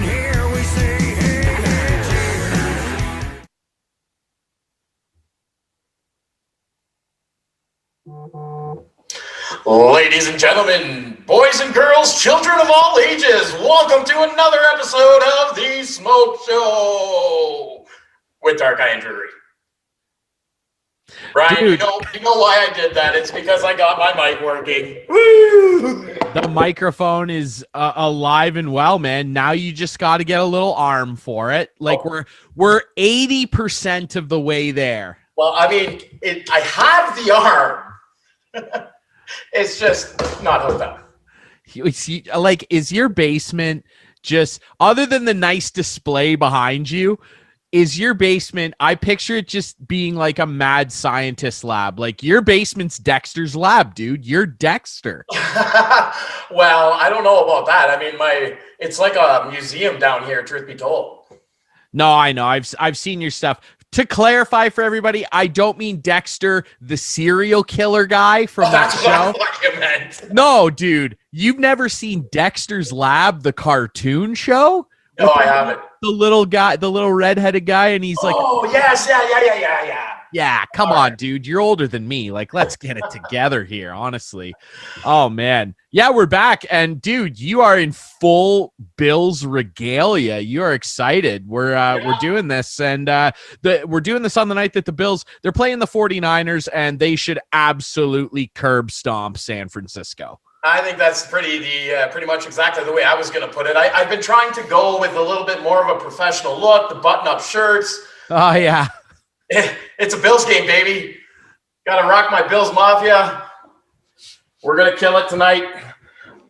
Here we say, hey, hey, cheers. Ladies and gentlemen, boys and girls, children of all ages, welcome to another episode of The Smoke Show with Dark Eye and Drury. Brian, Dude. you know why I did that? It's because I got my mic working. Woo! The microphone is alive and well, man. Now you just got to get a little arm for it. Like we're 80% of the way there. Well, I mean, I have the arm. It's just not hooked up. Like, is your basement just, other than the nice display behind you, is your basement, I picture it just being like a mad scientist lab. Like, your basement's Dexter's lab, dude. You're Dexter. Well, I don't know about that. I mean, it's like a museum down here, truth be told. No, I know. I've seen your stuff. To clarify for everybody, I don't mean Dexter, the serial killer guy from that That's show. what I fucking meant. No, dude, you've never seen Dexter's Lab, the cartoon show? No, I haven't. The little guy, the little redheaded guy, and he's like, Oh, yes, yeah. yeah, come on, dude. You're older than me. Like, let's get it together here, honestly. Oh, man. Yeah, we're back. And, dude, you are in full Bills regalia. You are excited. We're doing this. And we're doing this on the night that the Bills, they're playing the 49ers, and they should absolutely curb stomp San Francisco. I think that's pretty much exactly the way I was going to put it. I've been trying to go with a little bit more of a professional look, the button-up shirts. Oh, yeah. It's a Bills game, baby. Got to rock my Bills Mafia. We're going to kill it tonight.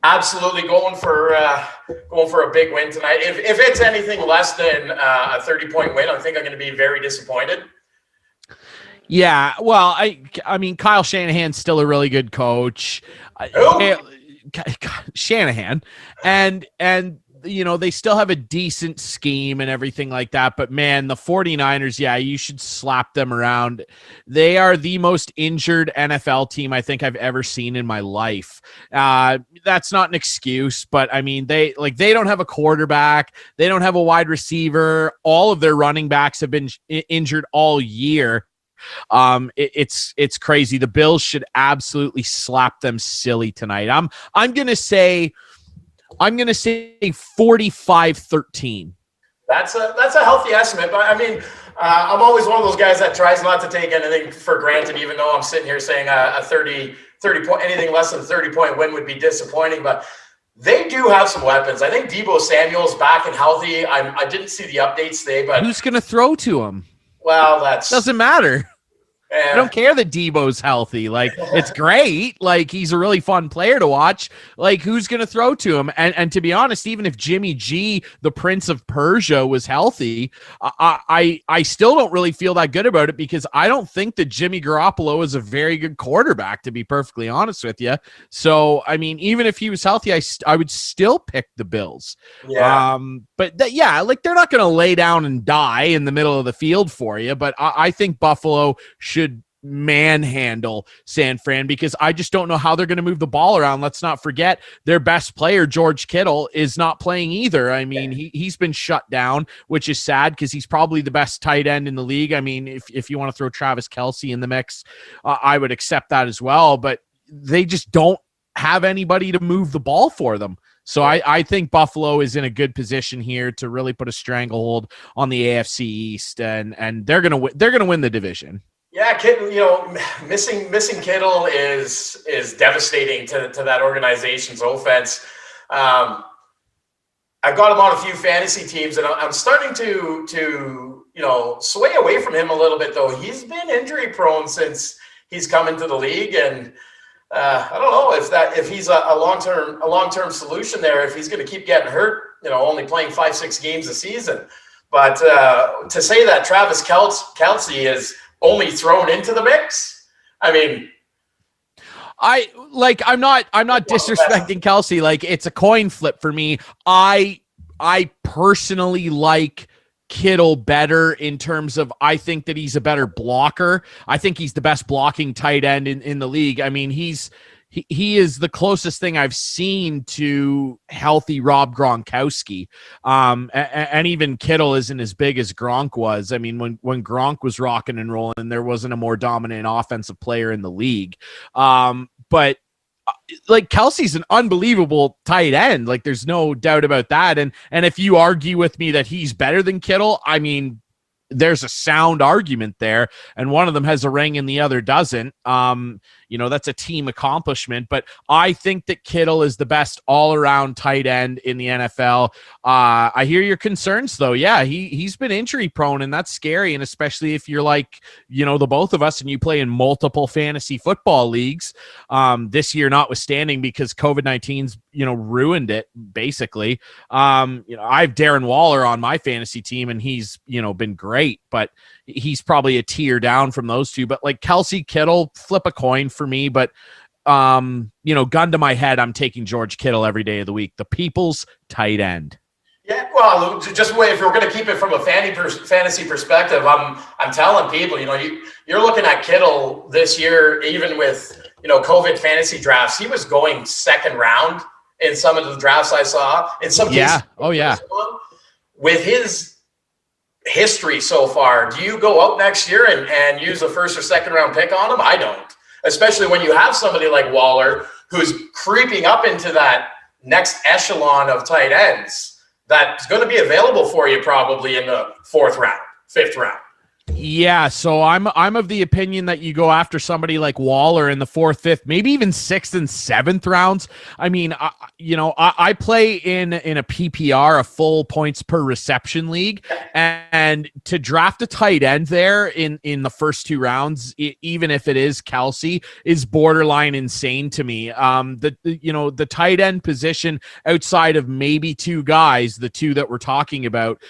Absolutely going for a big win tonight. If it's anything less than a 30-point win, I think I'm going to be very disappointed. Yeah, well, I mean, Kyle Shanahan's still a really good coach. Shanahan, and you know, they still have a decent scheme and everything like that. But man, the 49ers, yeah, you should slap them around. They are the most injured NFL team I think I've ever seen in my life. That's not an excuse, but I mean, they don't have a quarterback. They don't have a wide receiver. All of their running backs have been injured all year. It's crazy. The Bills should absolutely slap them silly tonight. I'm gonna say 45-13. That's a healthy estimate, but I mean, I'm always one of those guys that tries not to take anything for granted, even though I'm sitting here saying a 30 point, anything less than a 30-point win would be disappointing, but they do have some weapons. I think Deebo Samuel's back and healthy. I didn't see the updates today, but who's gonna throw to him? Well, doesn't matter. I don't care that Deebo's healthy. Like, it's great. Like, he's a really fun player to watch. Like, who's going to throw to him? And to be honest, even if Jimmy G, the Prince of Persia, was healthy, I still don't really feel that good about it, because I don't think that Jimmy Garoppolo is a very good quarterback, to be perfectly honest with you. So, I mean, even if he was healthy, I would still pick the Bills. Yeah. But like, they're not going to lay down and die in the middle of the field for you. But I think Buffalo should manhandle San Fran, because I just don't know how they're going to move the ball around. Let's not forget their best player, George Kittle, is not playing either. I mean, he's been shut down, which is sad, because he's probably the best tight end in the league. I mean, if you want to throw Travis Kelce in the mix, I would accept that as well, but they just don't have anybody to move the ball for them. So I think Buffalo is in a good position here to really put a stranglehold on the AFC East, and they're gonna win the division. Yeah, Kittle, you know, missing Kittle is devastating to that organization's offense. I got him on a few fantasy teams, and I'm starting to sway away from him a little bit, though. He's been injury prone since he's come into the league, and I don't know if he's a long-term solution there, if he's going to keep getting hurt, only playing 5-6 games a season. But to say that Travis Kelce is only thrown into the mix, I mean, I'm not disrespecting Kelce. Like, it's a coin flip for me. I personally like Kittle better in terms of, I think that he's a better blocker. I think he's the best blocking tight end in the league. I mean, he's he is the closest thing I've seen to healthy Rob Gronkowski. And even Kittle isn't as big as Gronk was. I mean, when Gronk was rocking and rolling, there wasn't a more dominant offensive player in the league. But like Kelsey's an unbelievable tight end. Like there's no doubt about that. And if you argue with me that he's better than Kittle, I mean, there's a sound argument there, and one of them has a ring and the other doesn't. That's a team accomplishment, but I think that Kittle is the best all-around tight end in the NFL. I hear your concerns though. Yeah, he's been injury prone, and that's scary. And especially if you're like, the both of us and you play in multiple fantasy football leagues, this year notwithstanding, because COVID-19's, ruined it basically. I have Darren Waller on my fantasy team, and he's, been great, but he's probably a tier down from those two. But like Kelsey, Kittle, flip a coin for me. But gun to my head, I'm taking George Kittle every day of the week, the people's tight end. Yeah, well, just wait. If we're going to keep it from a fantasy perspective, I'm telling people, you're looking at Kittle this year, even with COVID fantasy drafts, he was going second round in some of the drafts I saw. In some cases, with his history so far, do you go out next year and use a first or second round pick on him? I don't, especially when you have somebody like Waller who's creeping up into that next echelon of tight ends that's going to be available for you probably in the fourth round, fifth round. Yeah, so I'm of the opinion that you go after somebody like Waller in the fourth, fifth, maybe even sixth and seventh rounds. I mean, I play in a PPR, a full points per reception league, and to draft a tight end there in the first two rounds, even if it is Kelsey, is borderline insane to me. The tight end position outside of maybe two guys, the two that we're talking about,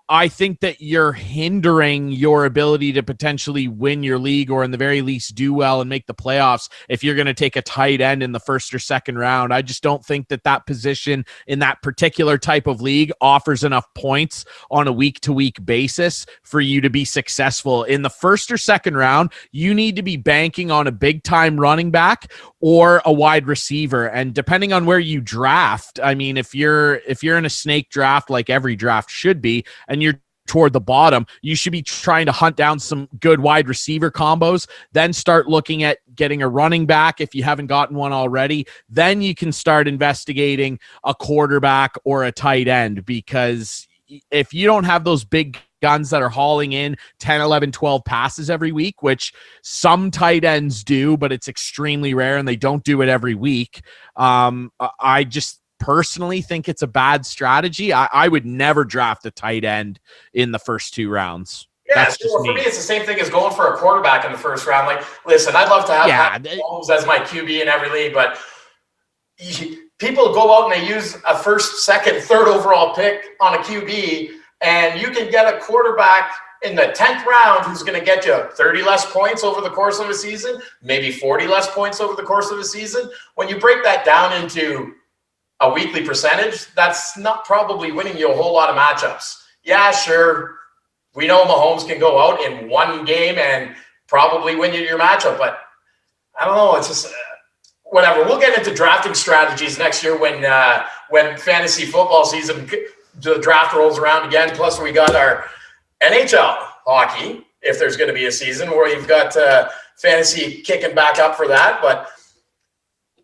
I think that you're hindering your ability to potentially win your league, or in the very least do well and make the playoffs, if you're going to take a tight end in the first or second round. I just don't think that position in that particular type of league offers enough points on a week-to-week basis for you to be successful. In the first or second round, you need to be banking on a big-time running back or a wide receiver. And depending on where you draft, I mean, if you're in a snake draft, like every draft should be, and you're toward the bottom, you should be trying to hunt down some good wide receiver combos, then start looking at getting a running back if you haven't gotten one already. Then you can start investigating a quarterback or a tight end, because if you don't have those big guns that are hauling in 10, 11, 12 passes every week, which some tight ends do, but it's extremely rare and they don't do it every week. I just personally think it's a bad strategy. I would never draft a tight end in the first two rounds. Yeah, for me, it's the same thing as going for a quarterback in the first round. Like, listen, I'd love to have Mahomes as my QB in every league, but people go out and they use a first, second, third overall pick on a QB, and you can get a quarterback in the 10th round who's going to get you 30 less points over the course of a season, maybe 40 less points over the course of a season. When you break that down into a weekly percentage, that's not probably winning you a whole lot of matchups. Yeah, sure. We know Mahomes can go out in one game and probably win you your matchup, but I don't know. It's just whatever. We'll get into drafting strategies next year when fantasy football season, the draft rolls around again. Plus, we got our NHL hockey, if there's going to be a season where you've got fantasy kicking back up for that. But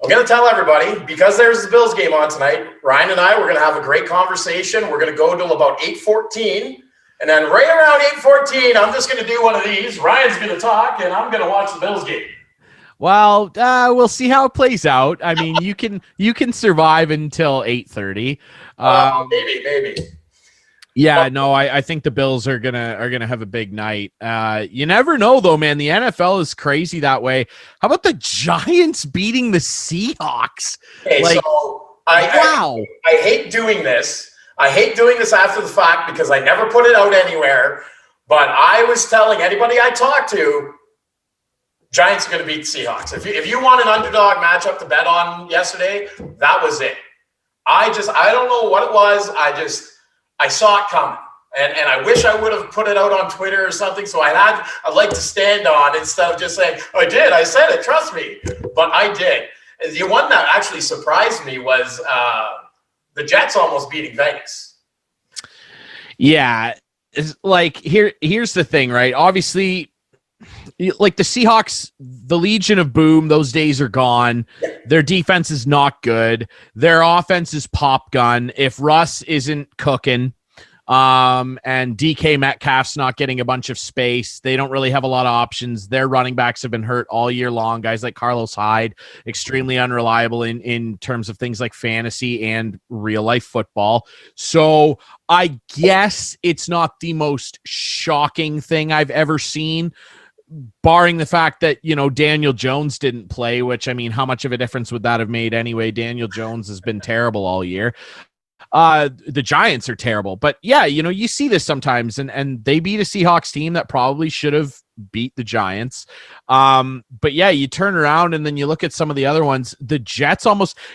I'm going to tell everybody, because there's the Bills game on tonight, Ryan and I, we're going to have a great conversation. We're going to go till about 8:14. And then right around 8:14, I'm just going to do one of these. Ryan's going to talk, and I'm going to watch the Bills game. Well, we'll see how it plays out. I mean, you can survive until 8:30. Maybe. Yeah, no, I think the Bills are gonna have a big night. You never know though, man. The NFL is crazy that way. How about the Giants beating the Seahawks? Okay, so I hate doing this. I hate doing this after the fact because I never put it out anywhere. But I was telling anybody I talked to, Giants are going to beat the Seahawks. If you want an underdog matchup to bet on yesterday, that was it. I don't know what it was. I saw it coming. And I wish I would have put it out on Twitter or something. So I'd like to stand on instead of just saying, I did. I said it. Trust me. But I did. The one that actually surprised me was the Jets almost beating Vegas. Yeah. Like here's the thing, right? Obviously, like the Seahawks, the Legion of Boom, those days are gone. Their defense is not good. Their offense is pop gun. If Russ isn't cooking, and DK Metcalf's not getting a bunch of space, they don't really have a lot of options. Their running backs have been hurt all year long. Guys like Carlos Hyde, extremely unreliable in terms of things like fantasy and real life football. So I guess it's not the most shocking thing I've ever seen, barring the fact that, Daniel Jones didn't play, which, I mean, how much of a difference would that have made anyway? Daniel Jones has been terrible all year. The Giants are terrible, but yeah, you see this sometimes, and they beat a Seahawks team that probably should have beat the Giants. But yeah, you turn around and then you look at some of the other ones. The Jets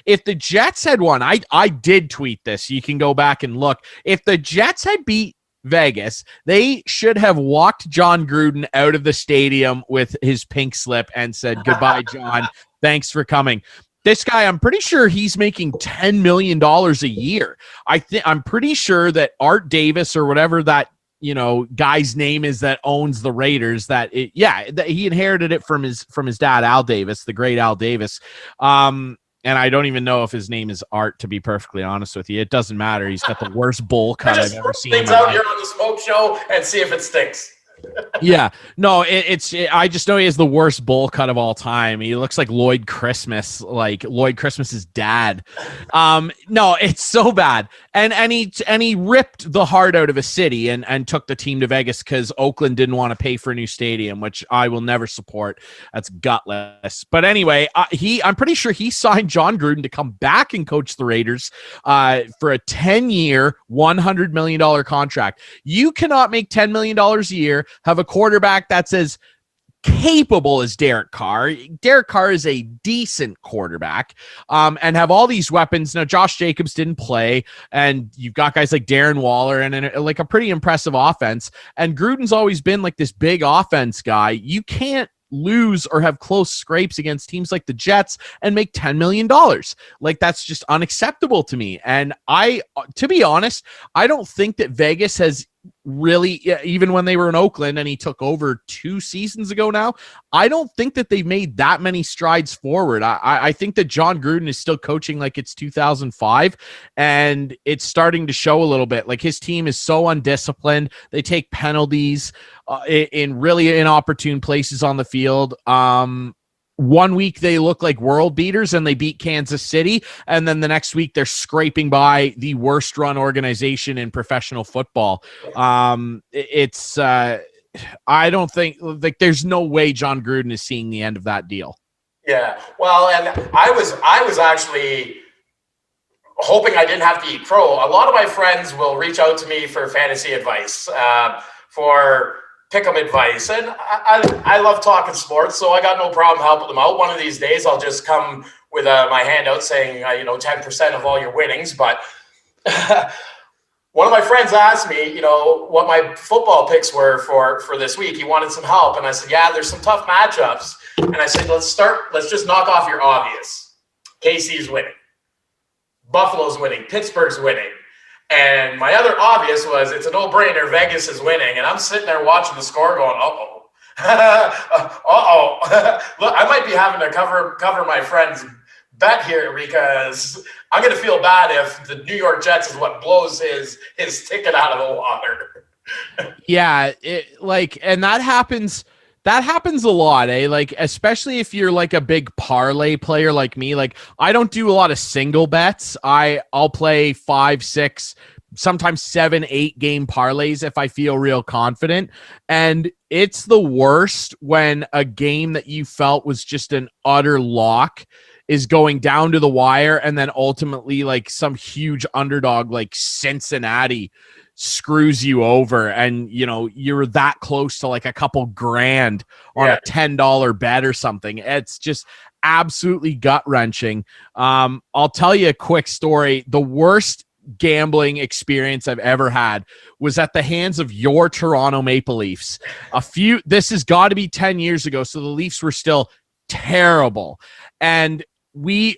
if the Jets had won, I did tweet this. You can go back and look. If the Jets had beat Vegas, they should have walked John Gruden out of the stadium with his pink slip and said, "Goodbye, John. Thanks for coming." This guy, I'm pretty sure he's making $10 million a year. I'm pretty sure that Art Davis or whatever that, guy's name is that owns the Raiders, that he inherited it from his dad, Al Davis, the great Al Davis. And I don't even know if his name is Art, to be perfectly honest with you. It doesn't matter. He's got the worst bowl cut I've ever seen. Things out here on the Smoke Show and see if it stinks. Yeah, no, I just know he has the worst bowl cut of all time. He looks like Lloyd Christmas, like Lloyd Christmas's dad. No, it's so bad. And he ripped the heart out of a city and took the team to Vegas because Oakland didn't want to pay for a new stadium, which I will never support. That's gutless. But anyway, I'm pretty sure he signed John Gruden to come back and coach the Raiders for a 10-year, $100 million contract. You cannot make $10 million a year, have a quarterback that's as capable as Derek Carr. Derek Carr is a decent quarterback, and have all these weapons. Now, Josh Jacobs didn't play, and you've got guys like Darren Waller and like a pretty impressive offense. And Gruden's always been like this big offense guy. You can't lose or have close scrapes against teams like the Jets and make $10 million. Like, that's just unacceptable to me. And to be honest, I don't think that Vegas has really, even when they were in Oakland and he took over 2 seasons ago now, I don't think that they've made that many strides forward. I think that John Gruden is still coaching like it's 2005, and it's starting to show a little bit. Like, his team is so undisciplined. They take penalties in really inopportune places on the field. One week they look like world beaters and they beat Kansas City, and then the next week they're scraping by the worst run organization in professional football. I don't think, like, there's no way John Gruden is seeing the end of that deal. Yeah, well, and I was actually hoping I didn't have to eat crow. A lot of my friends will reach out to me for fantasy advice, for pick-em advice, and I love talking sports, so I got no problem helping them out. One of these days, I'll just come with my hand out saying, 10% of all your winnings. But one of my friends asked me, what my football picks were for this week. He wanted some help, and I said, yeah, there's some tough matchups. And I said, let's just knock off your obvious. KC's winning. Buffalo's winning. Pittsburgh's winning. And my other obvious was, it's a no-brainer. Vegas is winning. And I'm sitting there watching the score going, uh-oh. Look, I might be having to cover my friend's bet here, because I'm going to feel bad if the New York Jets is what blows his ticket out of the water. Yeah, and that happens. That happens a lot, eh? Like, especially if you're like a big parlay player like me. Like, I don't do a lot of single bets. I'll play 5, 6, sometimes 7, 8 game parlays if I feel real confident. And it's the worst when a game that you felt was just an utter lock is going down to the wire, and then ultimately, like, some huge underdog like Cincinnati screws you over, and you're that close to like a couple grand on a $10 bet or something. It's just absolutely gut-wrenching. I'll tell you a quick story. The worst gambling experience I've ever had was at the hands of your Toronto Maple Leafs. This has got to be 10 years ago, so the Leafs were still terrible. And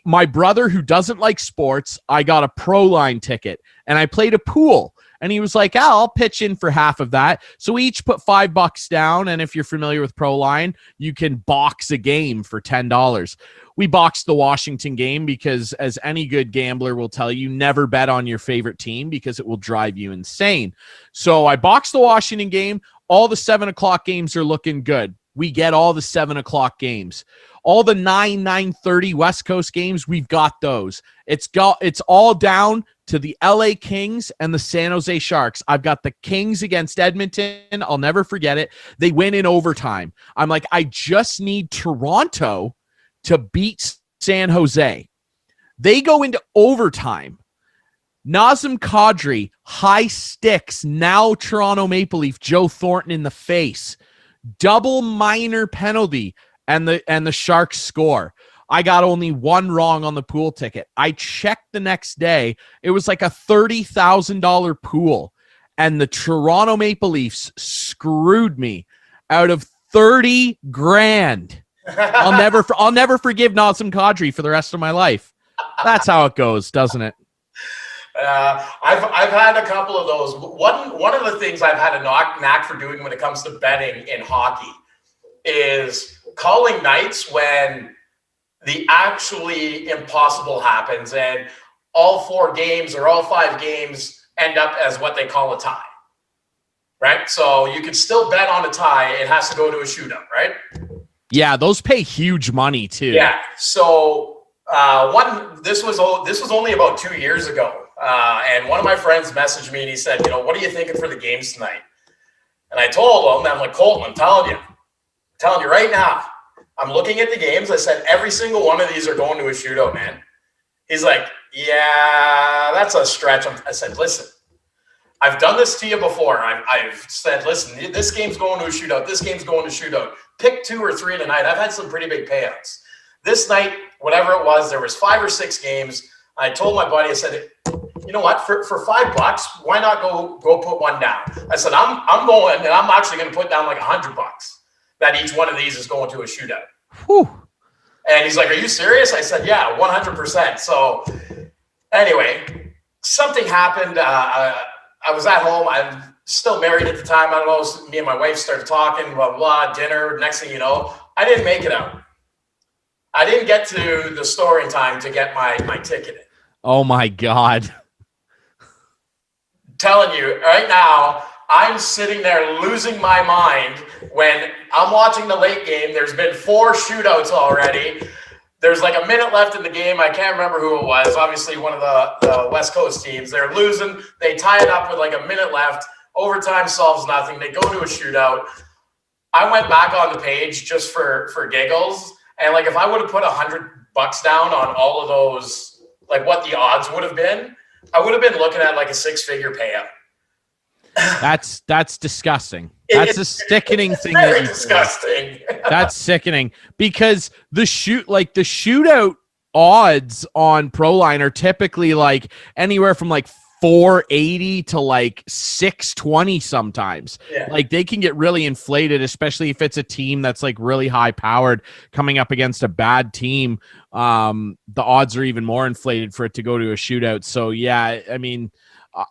my brother who doesn't like sports, I got a Proline ticket and I played a pool. And he was like, I'll pitch in for half of that. So we each put $5 down. And if you're familiar with Proline, you can box a game for $10. We boxed the Washington game because, as any good gambler will tell you, never bet on your favorite team because it will drive you insane. So I boxed the Washington game. All the 7 o'clock games are looking good. We get all the 7 o'clock games. All the 9:30 West Coast games, we've got those. It's all down to the LA Kings and the San Jose Sharks. I've got the Kings against Edmonton. I'll never forget it. They win in overtime. I'm like, I just need Toronto to beat San Jose. They go into overtime. Nazem Kadri high sticks now Toronto Maple Leaf Joe Thornton in the face. Double minor penalty. And the Sharks score. I got only one wrong on the pool ticket. I checked the next day. It was like a $30,000 pool. And the Toronto Maple Leafs screwed me out of $30,000. I'll never forgive Nazem Kadri for the rest of my life. That's how it goes, doesn't it? I've had a couple of those. One of the things I've had a knack for doing when it comes to betting in hockey is calling nights when the actually impossible happens and all 4 games or all 5 games end up as what they call a tie, right? So you can still bet on a tie. It has to go to a shootout, right? Yeah, those pay huge money too. Yeah. So this was only about 2 years ago, and one of my friends messaged me and he said, what are you thinking for the games tonight? And I told him, I'm like, Colton, I'm telling you right now, I'm looking at the games. I said, every single one of these are going to a shootout, man. He's like, yeah, that's a stretch. I said, listen, I've done this to you before. I've said, listen, this game's going to a shootout. This game's going to shootout. Pick 2 or 3 tonight. I've had some pretty big payouts. This night, whatever it was, there was 5 or 6 games. I told my buddy, I said, you know what, for $5, why not go put one down? I said, I'm going, and I'm actually going to put down like $100 that each one of these is going to a shootout. Whew. And he's like, are you serious? I said, yeah, 100%. So anyway, something happened. I was at home. I'm still married at the time. I don't know. Me and my wife started talking, blah, blah, dinner. Next thing you know, I didn't make it out. I didn't get to the store in time to get my ticket in. Oh my God. Telling you right now, I'm sitting there losing my mind when I'm watching the late game. There's been 4 shootouts already. There's like a minute left in the game. I can't remember who it was. Obviously, one of the West Coast teams. They're losing. They tie it up with like a minute left. Overtime solves nothing. They go to a shootout. I went back on the page just for giggles. And like if I would have put $100 down on all of those, like what the odds would have been, I would have been looking at like a 6-figure payout. That's disgusting. That's a sickening thing. Very disgusting. That's sickening because the shootout odds on Proline are typically like anywhere from like 480 to like 620 sometimes. Yeah. Like they can get really inflated, especially if it's a team that's like really high powered coming up against a bad team. The odds are even more inflated for it to go to a shootout. So yeah, I mean,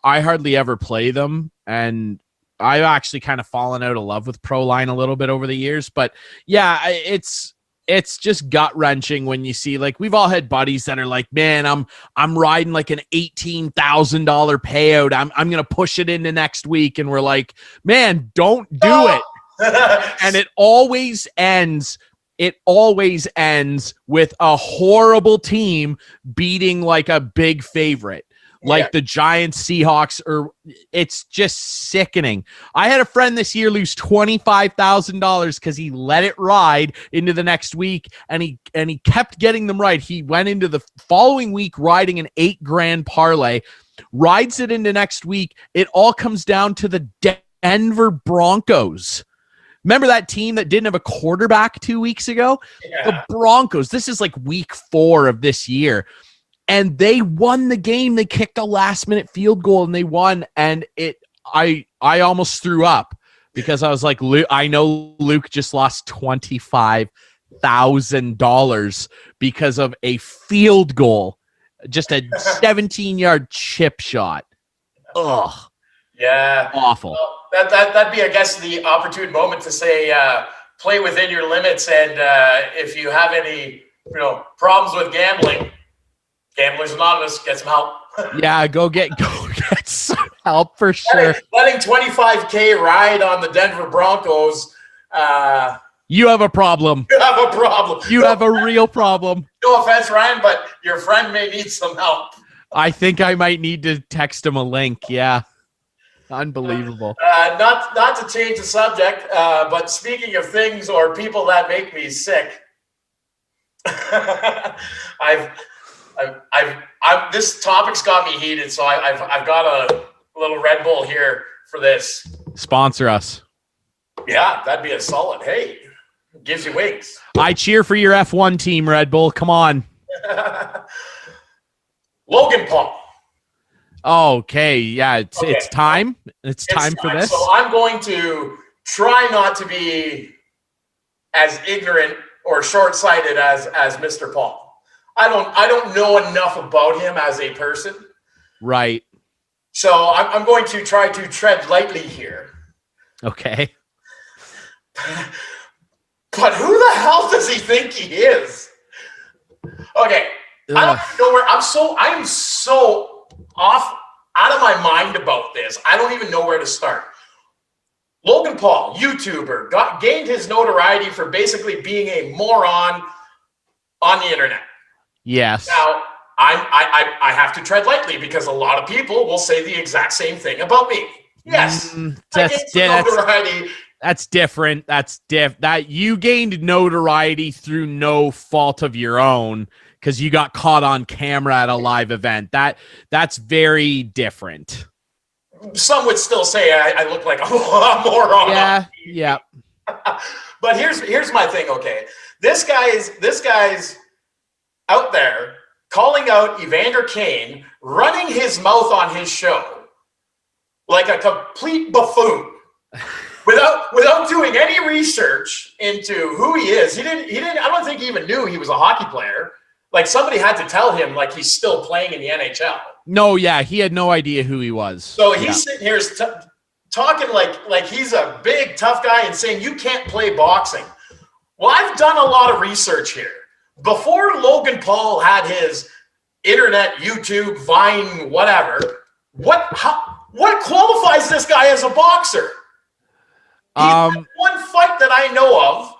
I hardly ever play them, and I've actually kind of fallen out of love with Proline a little bit over the years. But yeah, it's just gut wrenching when you see, like, we've all had buddies that are like, man, I'm riding like an $18,000 payout. I'm gonna push it into next week, and we're like, man, don't do it. And it always ends with a horrible team beating like a big favorite. Like the Giants, Seahawks, or it's just sickening. I had a friend this year lose $25,000 because he let it ride into the next week, and he kept getting them right. He went into the following week riding an $8,000 parlay, rides it into next week. It all comes down to the Denver Broncos. Remember that team that didn't have a quarterback 2 weeks ago? Yeah. The Broncos. This is like week 4 of this year. And they won the game. They kicked a last-minute field goal, and they won. And I almost threw up because I was like, I know Luke just lost $25,000. $100,000 because of a field goal, just a 17-yard chip shot. Ugh, Yeah. awful. Well, that'd be, I guess, the opportune moment to say, play within your limits, and if you have any, problems with gambling, Gamblers Anonymous, get some help. Yeah, go get some help for sure. Letting 25K ride on the Denver Broncos. You have a problem. You have a problem. You have a real problem. No offense, Ryan, but your friend may need some help. I think I might need to text him a link. Yeah. Unbelievable. Not to change the subject, but speaking of things or people that make me sick, this topic's got me heated, so I've got a little Red Bull here for this. Sponsor us. Yeah, that'd be a solid. Hey, gives you wings. I cheer for your F1 team, Red Bull. Come on. Logan Paul. Okay, yeah, it's time. It's time for this. So I'm going to try not to be as ignorant or short-sighted as Mr. Paul. I don't know enough about him as a person. Right. So I'm going to try to tread lightly here. Okay. But who the hell does he think he is? Okay. I don't know where I am so out of my mind about this. I don't even know where to start. Logan Paul, YouTuber, gained his notoriety for basically being a moron on the internet. Yes. Now, I have to tread lightly because a lot of people will say the exact same thing about me. Yes. That's different. That you gained notoriety through no fault of your own because you got caught on camera at a live event. That's very different. Some would still say I look like a moron. Yeah. But here's my thing. Okay, this guy's out there calling out Evander Kane, running his mouth on his show like a complete buffoon. Without doing any research into who he is. He didn't. I don't think he even knew he was a hockey player. Like somebody had to tell him like he's still playing in the NHL. No, yeah, he had no idea who he was. So he's sitting here talking like he's a big tough guy and saying you can't play boxing. Well, I've done a lot of research here. Before Logan Paul had his internet, YouTube, Vine, whatever, what qualifies this guy as a boxer? He had one fight that I know of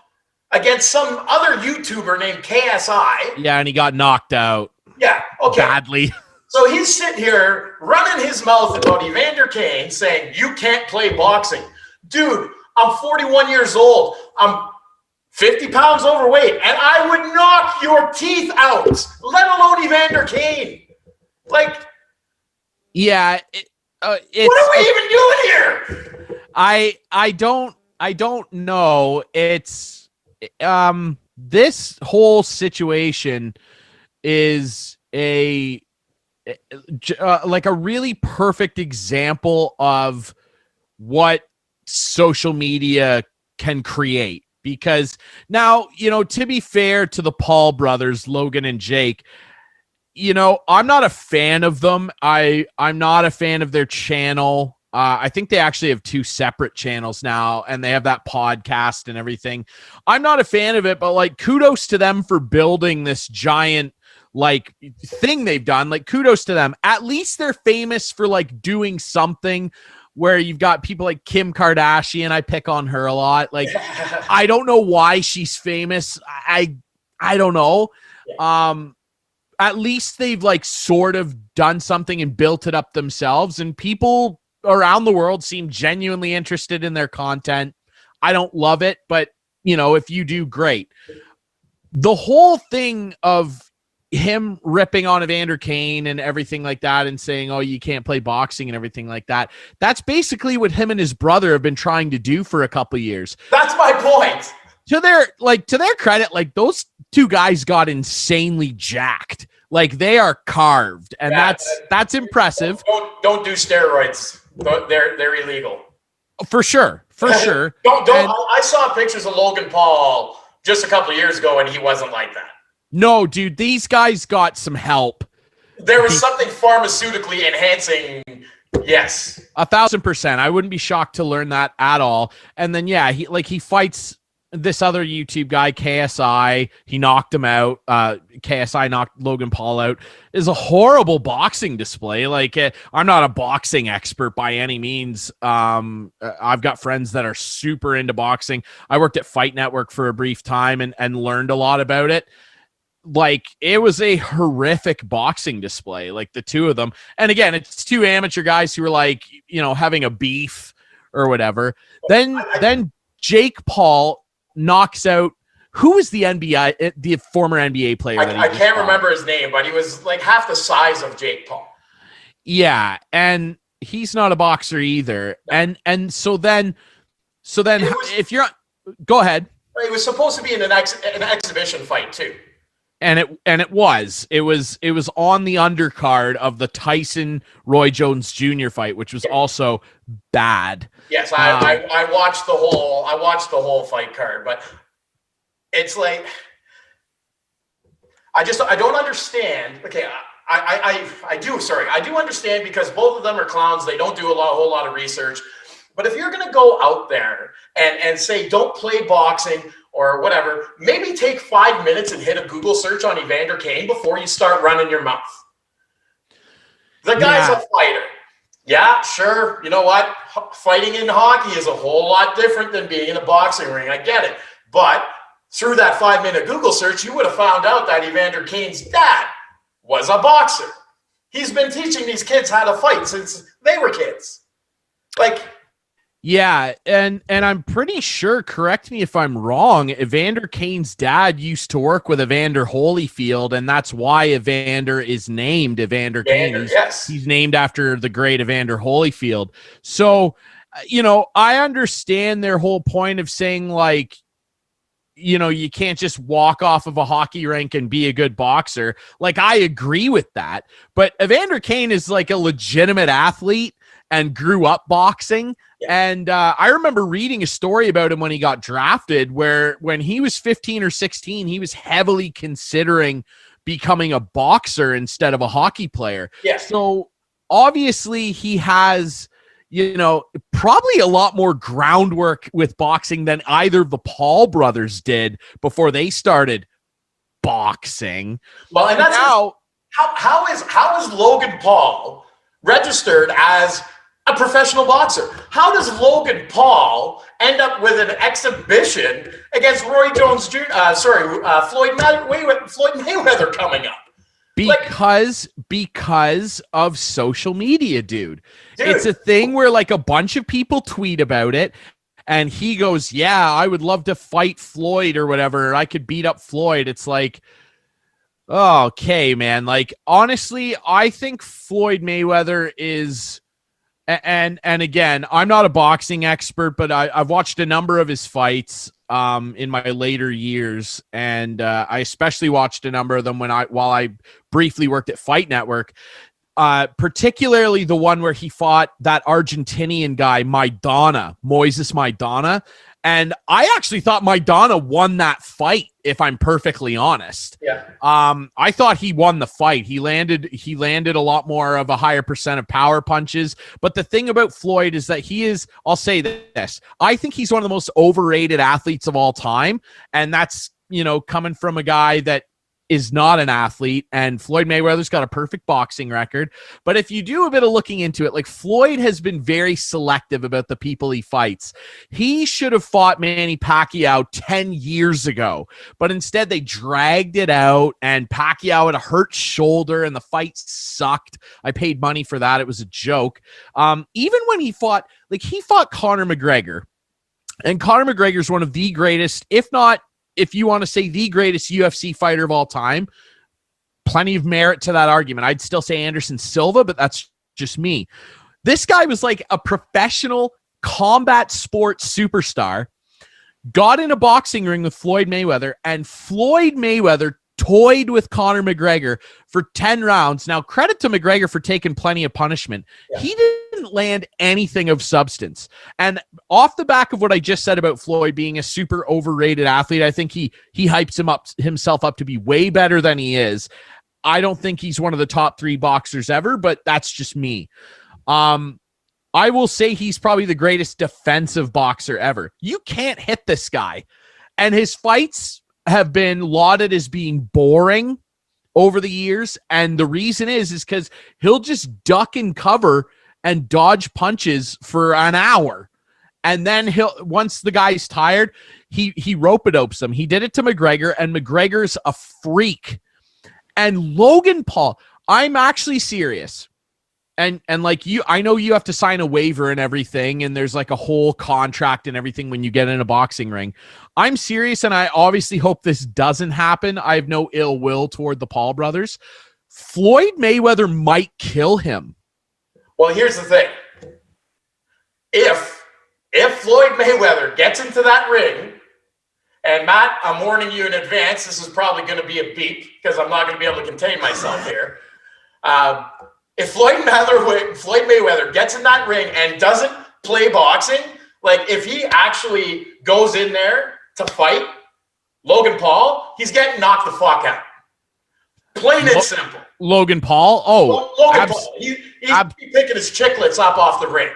against some other YouTuber named KSI. Yeah, and he got knocked out. Yeah, okay. Badly. So he's sitting here running his mouth about Evander Kane saying, you can't play boxing. Dude, I'm 41 years old. I'm 50 pounds overweight, and I would knock your teeth out, let alone Evander Kane. Like, yeah. What are we even doing here? I don't know. It's this whole situation is like a really perfect example of what social media can create. Because now, to be fair to the Paul brothers, Logan and Jake, I'm not a fan of them. I'm not a fan of their channel. I think they actually have two separate channels now, and they have that podcast and everything. I'm not a fan of it, but like kudos to them for building this giant like thing they've done. Like kudos to them. At least they're famous for like doing something where you've got people like Kim Kardashian. I pick on her a lot. Like, I don't know why she's famous. I don't know. At least they've like sort of done something and built it up themselves, and people around the world seem genuinely interested in their content. I don't love it, but if you do, great. The whole thing of him ripping on Evander Kane and everything like that and saying, oh, you can't play boxing and everything like that. That's basically what him and his brother have been trying to do for a couple of years. That's my point. To their credit, like those two guys got insanely jacked. Like they are carved, and that's impressive. Don't do steroids. They're illegal. For sure. I saw pictures of Logan Paul just a couple of years ago, and he wasn't like that. No, dude, these guys got some help. There was something pharmaceutically enhancing. Yes. 1,000%. I wouldn't be shocked to learn that at all. And then, yeah, he fights this other YouTube guy, KSI. He knocked him out. KSI knocked Logan Paul out. Is a horrible boxing display. Like, I'm not a boxing expert by any means. I've got friends that are super into boxing. I worked at Fight Network for a brief time and learned a lot about it. Like, it was a horrific boxing display, like the two of them. And again, it's two amateur guys who were like, having a beef or whatever. Then Jake Paul knocks out, who was the former NBA player? I can't remember his name, but he was like half the size of Jake Paul. Yeah, and he's not a boxer either. And so then if you're, go ahead. It was supposed to be an exhibition fight too. And it was on the undercard of the Tyson Roy Jones Jr. fight, which was also bad. Yes, I watched the whole fight card, but it's like I don't understand. Okay, I do understand, because both of them are clowns. They don't do a whole lot of research. But if you're gonna go out there and say don't play boxing or whatever, maybe take 5 minutes and hit a Google search on Evander Kane before you start running your mouth. The guy's a fighter. Yeah, sure. You know what? Fighting in hockey is a whole lot different than being in a boxing ring. I get it. But through that 5-minute Google search, you would have found out that Evander Kane's dad was a boxer. He's been teaching these kids how to fight since they were kids. Like, yeah, and I'm pretty sure, correct me if I'm wrong, Evander Kane's dad used to work with Evander Holyfield, and that's why Evander is named Evander Kane. Yes. He's named after the great Evander Holyfield. So, I understand their whole point of saying, like, you can't just walk off of a hockey rink and be a good boxer. Like, I agree with that. But Evander Kane is like a legitimate athlete and grew up boxing. Yeah. And I remember reading a story about him when he got drafted, where when he was 15 or 16, he was heavily considering becoming a boxer instead of a hockey player. Yes. So obviously he has, probably a lot more groundwork with boxing than either of the Paul brothers did before they started boxing. Well, and that's now, how is Logan Paul registered as a professional boxer? How does Logan Paul end up with an exhibition against Roy Jones Jr.? Floyd Mayweather coming up? Because of social media, dude. It's a thing where like a bunch of people tweet about it, and he goes, "Yeah, I would love to fight Floyd or whatever. I could beat up Floyd." It's like, oh, okay, man. Like, honestly, I think Floyd Mayweather is. And again, I'm not a boxing expert, but I've watched a number of his fights in my later years, and I especially watched a number of them while I briefly worked at Fight Network, particularly the one where he fought that Argentinian guy, Moises Maidana. And I actually thought Maidana won that fight, if I'm perfectly honest. Yeah. I thought he won the fight. He landed a lot more of a higher percent of power punches. But the thing about Floyd is that I'll say this, I think he's one of the most overrated athletes of all time. And that's, coming from a guy that is not an athlete, and Floyd Mayweather's got a perfect boxing record. But if you do a bit of looking into it, like, Floyd has been very selective about the people he fights. He should have fought Manny Pacquiao 10 years ago, but instead they dragged it out, and Pacquiao had a hurt shoulder and the fight sucked. I paid money for that. It was a joke. Even when he fought Conor McGregor, and Conor McGregor is one of the greatest, if you want to say the greatest UFC fighter of all time, plenty of merit to that argument. I'd still say Anderson Silva, but that's just me. This guy was like a professional combat sports superstar, got in a boxing ring with Floyd Mayweather, and Floyd Mayweather toyed with Conor McGregor for 10 rounds. Now, credit to McGregor for taking plenty of punishment. Yeah. He didn't didn't land anything of substance. And off the back of what I just said about Floyd being a super overrated athlete, I think he hypes himself up to be way better than he is. I don't think he's one of the top 3 boxers ever, but that's just me. I will say he's probably the greatest defensive boxer ever. You can't hit this guy. And his fights have been lauded as being boring over the years. And the reason is because he'll just duck and cover and dodge punches for an hour. And then once the guy's tired, he rope-a-dopes him. He did it to McGregor, and McGregor's a freak. And Logan Paul, I'm actually serious. And like you, I know you have to sign a waiver and everything, and there's like a whole contract and everything when you get in a boxing ring. I'm serious, and I obviously hope this doesn't happen. I have no ill will toward the Paul brothers. Floyd Mayweather might kill him. Well, here's the thing. If Floyd Mayweather gets into that ring, and Matt, I'm warning you in advance, this is probably going to be a beep because I'm not going to be able to contain myself here. If Floyd Mayweather gets in that ring and doesn't play boxing, like if he actually goes in there to fight Logan Paul, he's getting knocked the fuck out. Plain and simple. Logan Paul? Oh, Logan Paul. He's picking his chiclets up off the ring.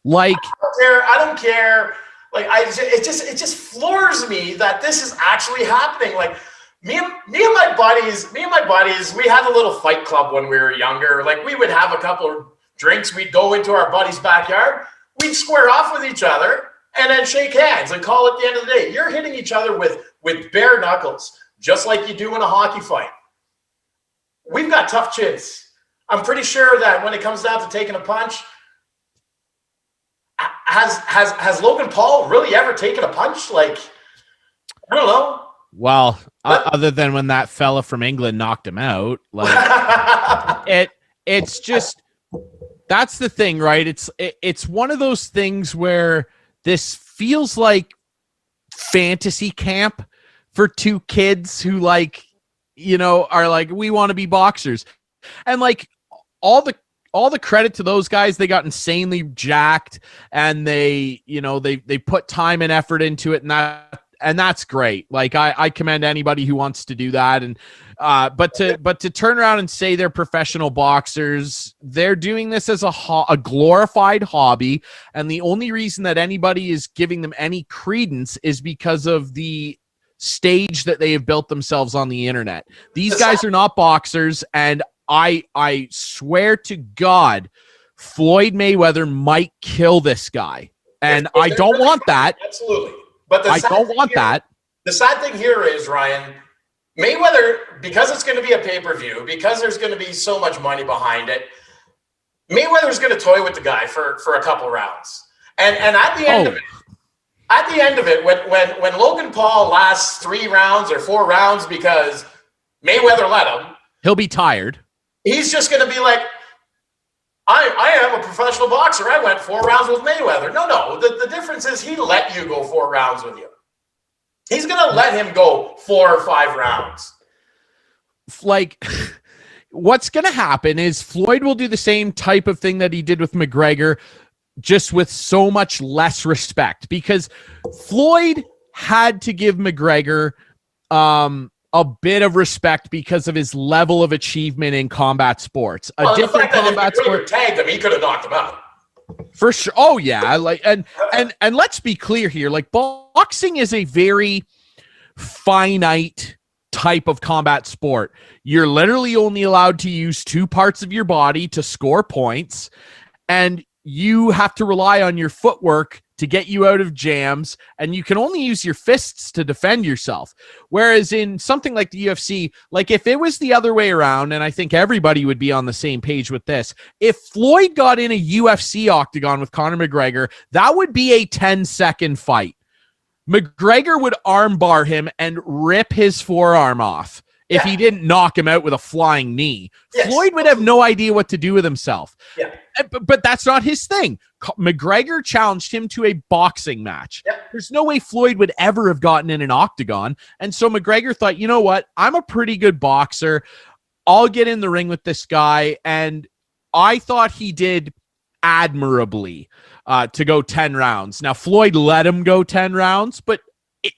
Like, I don't care. Like, it just floors me that this is actually happening. Like, me and my buddies, we had a little fight club when we were younger. Like, we would have a couple of drinks. We'd go into our buddy's backyard. We'd square off with each other and then shake hands and call it the end of the day. You're hitting each other with bare knuckles, just like you do in a hockey fight. We've got tough chins. I'm pretty sure that when it comes down to taking a punch, has Logan Paul really ever taken a punch? Like, I don't know. Well, other than when that fella from England knocked him out, like it's just, that's the thing, right? It's one of those things where this feels like fantasy camp for 2 kids who, like, you know, are like, we want to be boxers. And like all the credit to those guys, they got insanely jacked, and they put time and effort into it, and that's great. Like, I commend anybody who wants to do that. And but to turn around and say they're professional boxers, they're doing this as a glorified hobby, and the only reason that anybody is giving them any credence is because of the stage that they have built themselves on the internet. These guys are not boxers, and I swear to God, Floyd Mayweather might kill this guy, and I don't want that. Absolutely. But I don't want that. The sad thing here is, Ryan, Mayweather, because it's going to be a pay-per-view, because there's going to be so much money behind it, Mayweather's going to toy with the guy for a couple rounds. And at the end of it, when Logan Paul lasts 3 rounds or 4 rounds because Mayweather let him, he'll be tired. He's just going to be like, I am a professional boxer. I went 4 rounds with Mayweather. No. The difference is he let you go 4 rounds with you. He's going to let him go 4 or 5 rounds. Like, what's going to happen is Floyd will do the same type of thing that he did with McGregor, just with so much less respect, because Floyd had to give McGregor a bit of respect because of his level of achievement in combat sports. A different combat sport. Tagged him, he could have knocked him out. For sure. Oh yeah. Like, and let's be clear here. Like, boxing is a very finite type of combat sport. You're literally only allowed to use 2 parts of your body to score points, and you have to rely on your footwork to get you out of jams, and you can only use your fists to defend yourself. Whereas in something like the UFC, like if it was the other way around, and I think everybody would be on the same page with this, if Floyd got in a UFC octagon with Conor McGregor, that would be a 10-second fight. McGregor would armbar him and rip his forearm off if he didn't knock him out with a flying knee. Yes. Floyd would have no idea what to do with himself. Yeah. But that's not his thing. McGregor challenged him to a boxing match. Yep. There's no way Floyd would ever have gotten in an octagon. And so McGregor thought, you know what? I'm a pretty good boxer. I'll get in the ring with this guy. And I thought he did admirably to go 10 rounds. Now, Floyd let him go 10 rounds, but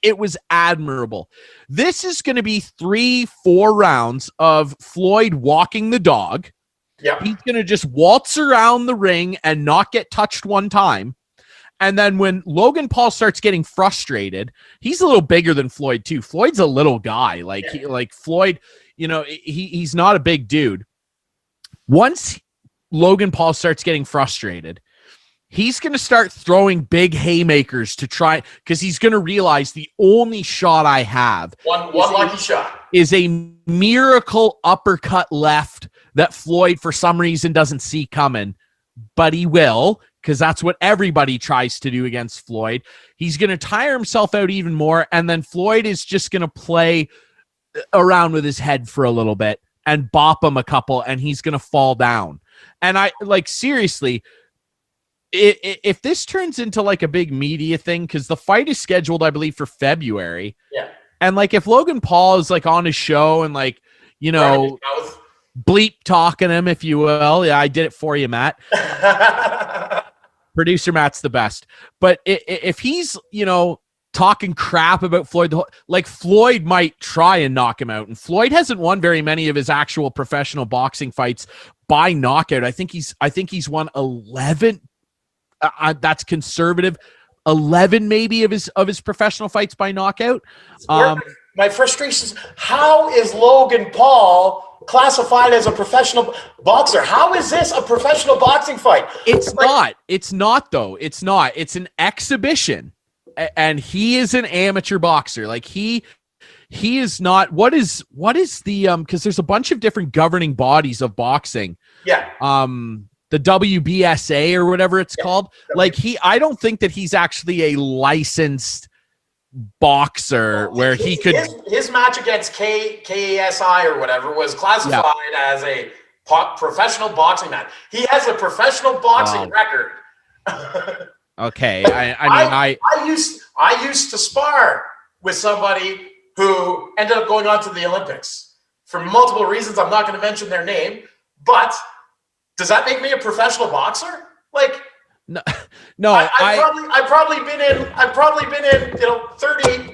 it was admirable. This is going to be 3-4 rounds of Floyd walking the dog. Yeah. He's going to just waltz around the ring and not get touched one time. And then when Logan Paul starts getting frustrated, he's a little bigger than Floyd too. Floyd's a little guy. Like Floyd, he's not a big dude. Once Logan Paul starts getting frustrated, he's going to start throwing big haymakers to try, because he's going to realize the only shot I have, one lucky shot, is a miracle uppercut left that Floyd for some reason doesn't see coming, but he will, because that's what everybody tries to do against Floyd. He's going to tire himself out even more, and then Floyd is just going to play around with his head for a little bit and bop him a couple, and he's going to fall down. And seriously, if this turns into like a big media thing, because the fight is scheduled, I believe, for February. Yeah. And like if Logan Paul is like on his show and like, bleep talking him, if you will. Yeah, I did it for you, Matt. Producer Matt's the best. But if he's, talking crap about Floyd, like Floyd might try and knock him out. And Floyd hasn't won very many of his actual professional boxing fights by knockout. I think he's won 11. That's conservative. 11 maybe of his professional fights by knockout. My frustration is, how is Logan Paul classified as a professional boxer? How is this a professional boxing fight? It's not though. It's not. It's an exhibition, and he is an amateur boxer. Like he is not. What is the because there's a bunch of different governing bodies of boxing. Yeah. The WBSA or whatever it's called. Like I don't think that he's actually a licensed boxer where he could. His match against KASI or whatever was classified as a professional boxing match. He has a professional boxing record. Okay, I used to spar with somebody who ended up going on to the Olympics for multiple reasons. I'm not going to mention their name, but does that make me a professional boxer? Like, no. I've probably been in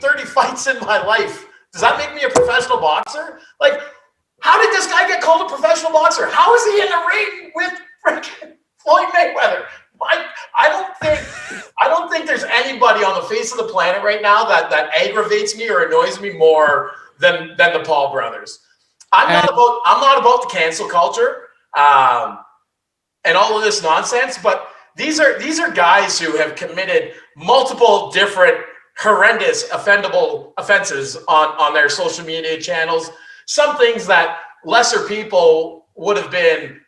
30 fights in my life. Does that make me a professional boxer? Like, how did this guy get called a professional boxer? How is he in the ring with freaking Floyd Mayweather? I don't think there's anybody on the face of the planet right now that aggravates me or annoys me more than the Paul brothers. I'm not about the cancel culture and all of this nonsense, but these are guys who have committed multiple different horrendous offendable offenses on their social media channels. Some things that lesser people would have been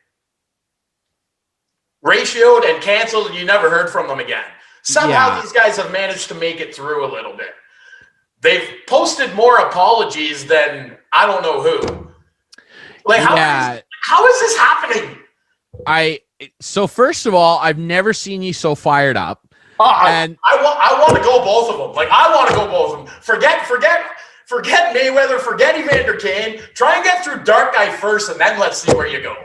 ratioed and canceled, and you never heard from them again. Somehow these guys have managed to make it through a little bit. They've posted more apologies than I don't know who. Like, how is this happening? So first of all, I've never seen you so fired up. And I want to go both of them. Like, I want to go both of them. Forget Mayweather, forget Evander Kane. Try and get through Dark Guy first, and then let's see where you go.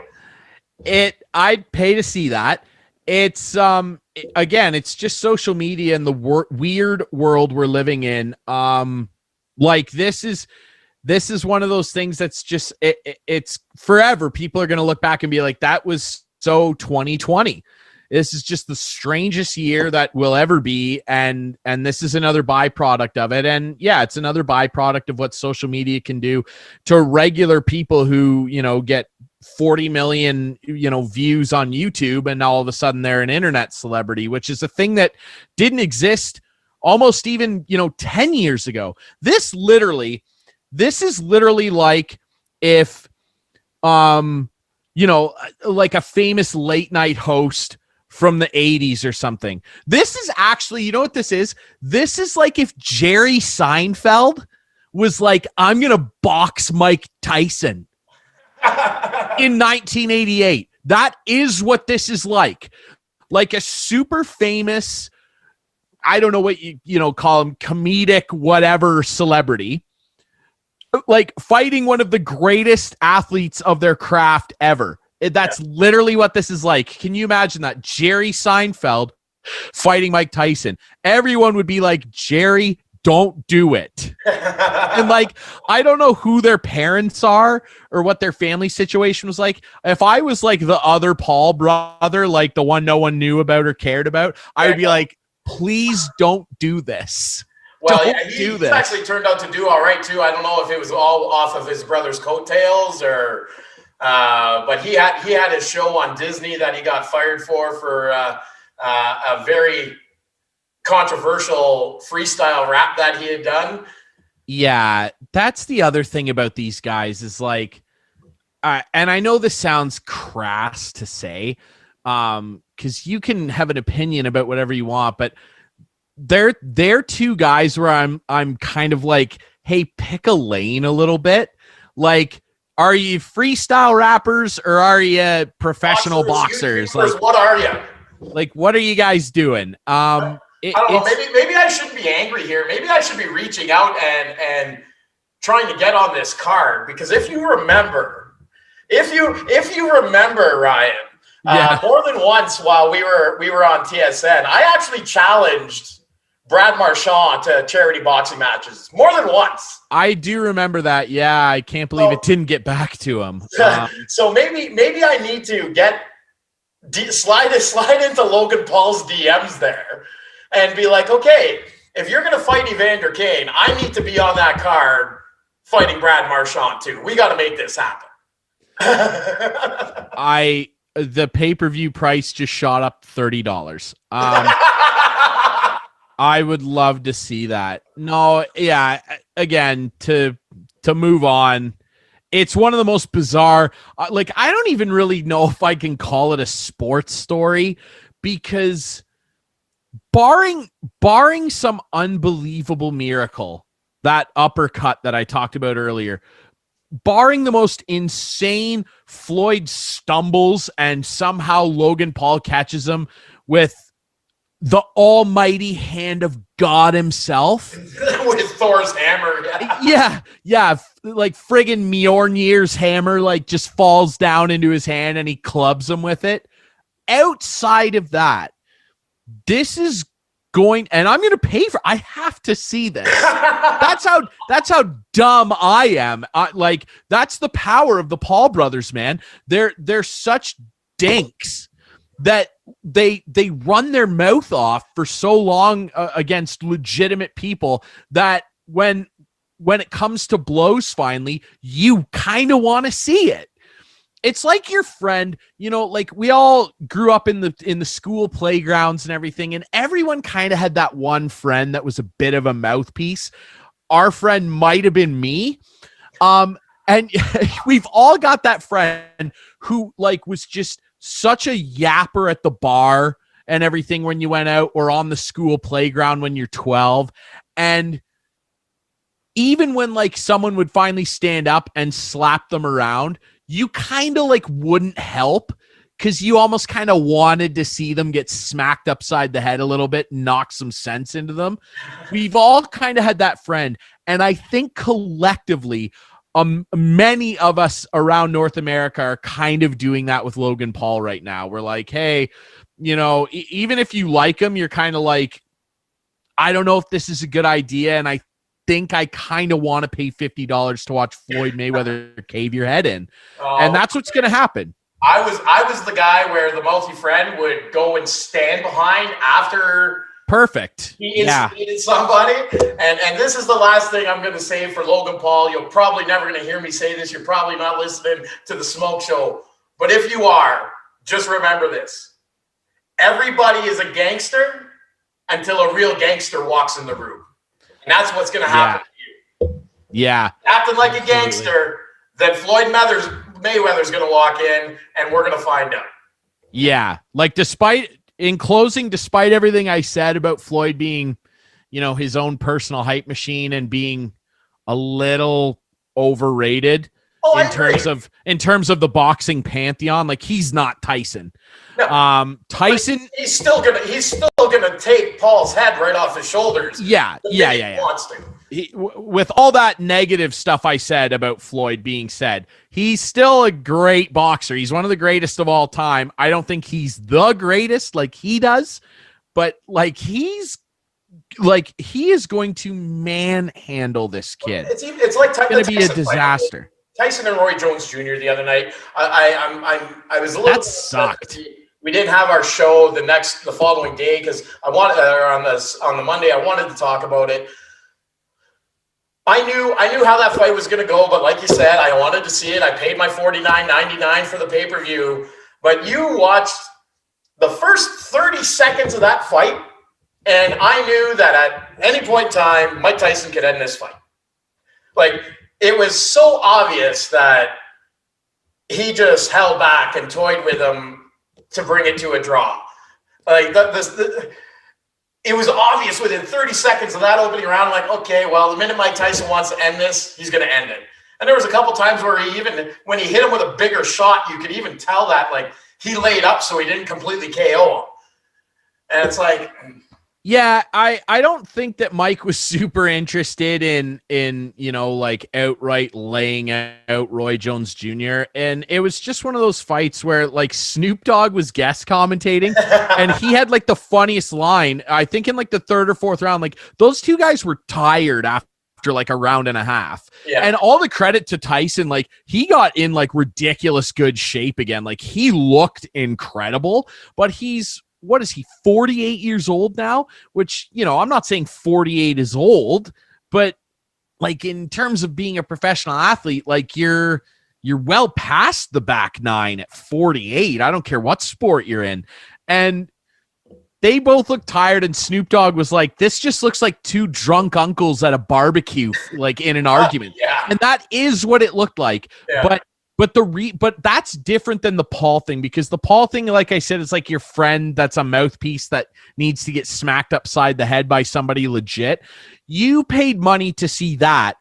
I'd pay to see that. It's again, it's just social media and the weird world we're living in. Like this is one of those things that's just it's forever. People are going to look back and be like, that was so 2020. This is just the strangest year that will ever be, and this is another byproduct of it. And yeah, it's another byproduct of what social media can do to regular people who, get 40 million, views on YouTube, and all of a sudden they're an internet celebrity, which is a thing that didn't exist almost even, 10 years ago. This is literally like if, like a famous late night host from the 80s or something. This is actually, you know what this is? This is like if Jerry Seinfeld was like, I'm going to box Mike Tyson in 1988. That is what this is like. Like a super famous, I don't know what you call him, comedic, whatever celebrity, like fighting one of the greatest athletes of their craft ever. That's literally what this is like. Can you imagine that? Jerry Seinfeld fighting Mike Tyson. Everyone would be like, Jerry, don't do it. And like, I don't know who their parents are or what their family situation was like. If I was like the other Paul brother, like the one no one knew about or cared about, I would be like, please don't do this. Well, Don't yeah, do he's this. actually turned out to do all right too. I don't know if it was all off of his brother's coattails or, but he had his show on Disney that he got fired for a very controversial freestyle rap that he had done. Yeah, that's the other thing about these guys is like, and I know this sounds crass to say, because you can have an opinion about whatever you want, but they're two guys where I'm kind of like, hey, pick a lane a little bit. Like, are you freestyle rappers or are you professional boxers? YouTubers, Like, what are you? like, what are you guys doing? I don't know. Maybe I shouldn't be angry here. Maybe I should be reaching out and trying to get on this card, because if you remember, Ryan, more than once while we were on TSN, I actually challenged Brad Marchand to charity boxing matches more than once. I do remember that. Yeah, I can't believe it didn't get back to him. So maybe I need to slide into Logan Paul's DMs there and be like, okay, if you're going to fight Evander Kane, I need to be on that card fighting Brad Marchand too. We got to make this happen. The pay-per-view price just shot up $30. I would love to see that. No, yeah, again, to move on, it's one of the most bizarre, like, I don't even really know if I can call it a sports story, because barring some unbelievable miracle, that uppercut that I talked about earlier, barring the most insane Floyd stumbles and somehow Logan Paul catches him with the almighty hand of God himself. With Thor's hammer. Yeah. Like friggin' Mjolnir's hammer, like, just falls down into his hand and he clubs him with it. Outside of that, this is going, and I'm going to pay for, I have to see this. That's how dumb I am. Like, that's the power of the Paul brothers, man. They're such dinks that they run their mouth off for so long against legitimate people that when it comes to blows, finally, you kind of want to see it. It's like your friend, like, we all grew up in the school playgrounds and everything, and everyone kind of had that one friend that was a bit of a mouthpiece. Our friend might have been me. And we've all got that friend who, like, was just such a yapper at the bar and everything when you went out, or on the school playground when you're 12. And even when, like, someone would finally stand up and slap them around, you kind of, like, wouldn't help, because you almost kind of wanted to see them get smacked upside the head a little bit, knock some sense into them. We've all kind of had that friend. And I think collectively, many of us around North America are kind of doing that with Logan Paul right now. We're like, hey, even if you like him, you're kind of like, I don't know if this is a good idea. And I think I kind of want to pay $50 to watch Floyd Mayweather cave your head in. And that's what's going to happen. I was the guy where the mouthy friend would go and stand behind after perfect. He instigated somebody. And this is the last thing I'm going to say for Logan Paul. You're probably never going to hear me say this. You're probably not listening to the Smoke Show. But if you are, just remember this. Everybody is a gangster until a real gangster walks in the room. And that's what's going to happen to you. Yeah. Acting like a gangster, then Floyd Mayweather's going to walk in, and we're going to find out. Yeah. Like, in closing, despite everything I said about Floyd being, his own personal hype machine and being a little overrated in terms of the boxing pantheon, like, he's not Tyson. No. Tyson, he's still gonna take Paul's head right off his shoulders. Yeah. Wants to. with all that negative stuff I said about Floyd being said, he's still a great boxer. He's one of the greatest of all time. I don't think he's the greatest like he does, but like he is going to manhandle this kid. It's like It's going to be a disaster. Tyson and Roy Jones Jr. the other night. I was a little. That sucked. We didn't have our show the following day because I wanted on the Monday. I wanted to talk about it. I knew how that fight was going to go, but like you said, I wanted to see it. I paid my $49.99 for the pay-per-view. But you watched the first 30 seconds of that fight, and I knew that at any point in time, Mike Tyson could end this fight. Like, it was so obvious that he just held back and toyed with him to bring it to a draw. Like, it was obvious within 30 seconds of that opening round. I'm like, okay, well, the minute Mike Tyson wants to end this, he's going to end it. And there was a couple times where when he hit him with a bigger shot, you could even tell that like he laid up so he didn't completely KO him. And it's like, yeah, I don't think that Mike was super interested in like outright laying out Roy Jones Jr. And it was just one of those fights where like Snoop Dogg was guest commentating and he had like the funniest line, I think in like the third or fourth round, like those two guys were tired after like a round and a half. Yeah. And all the credit to Tyson, like he got in like ridiculous good shape again. Like he looked incredible, but what is he, 48 years old now? Which, I'm not saying 48 is old, but like in terms of being a professional athlete, like you're well past the back nine at 48. I don't care what sport you're in. And they both look tired, and Snoop Dogg was like, this just looks like two drunk uncles at a barbecue, like in an argument. Yeah. And that is what it looked like. Yeah. But that's different than the Paul thing, because the Paul thing, like I said, is like your friend that's a mouthpiece that needs to get smacked upside the head by somebody legit. You paid money to see that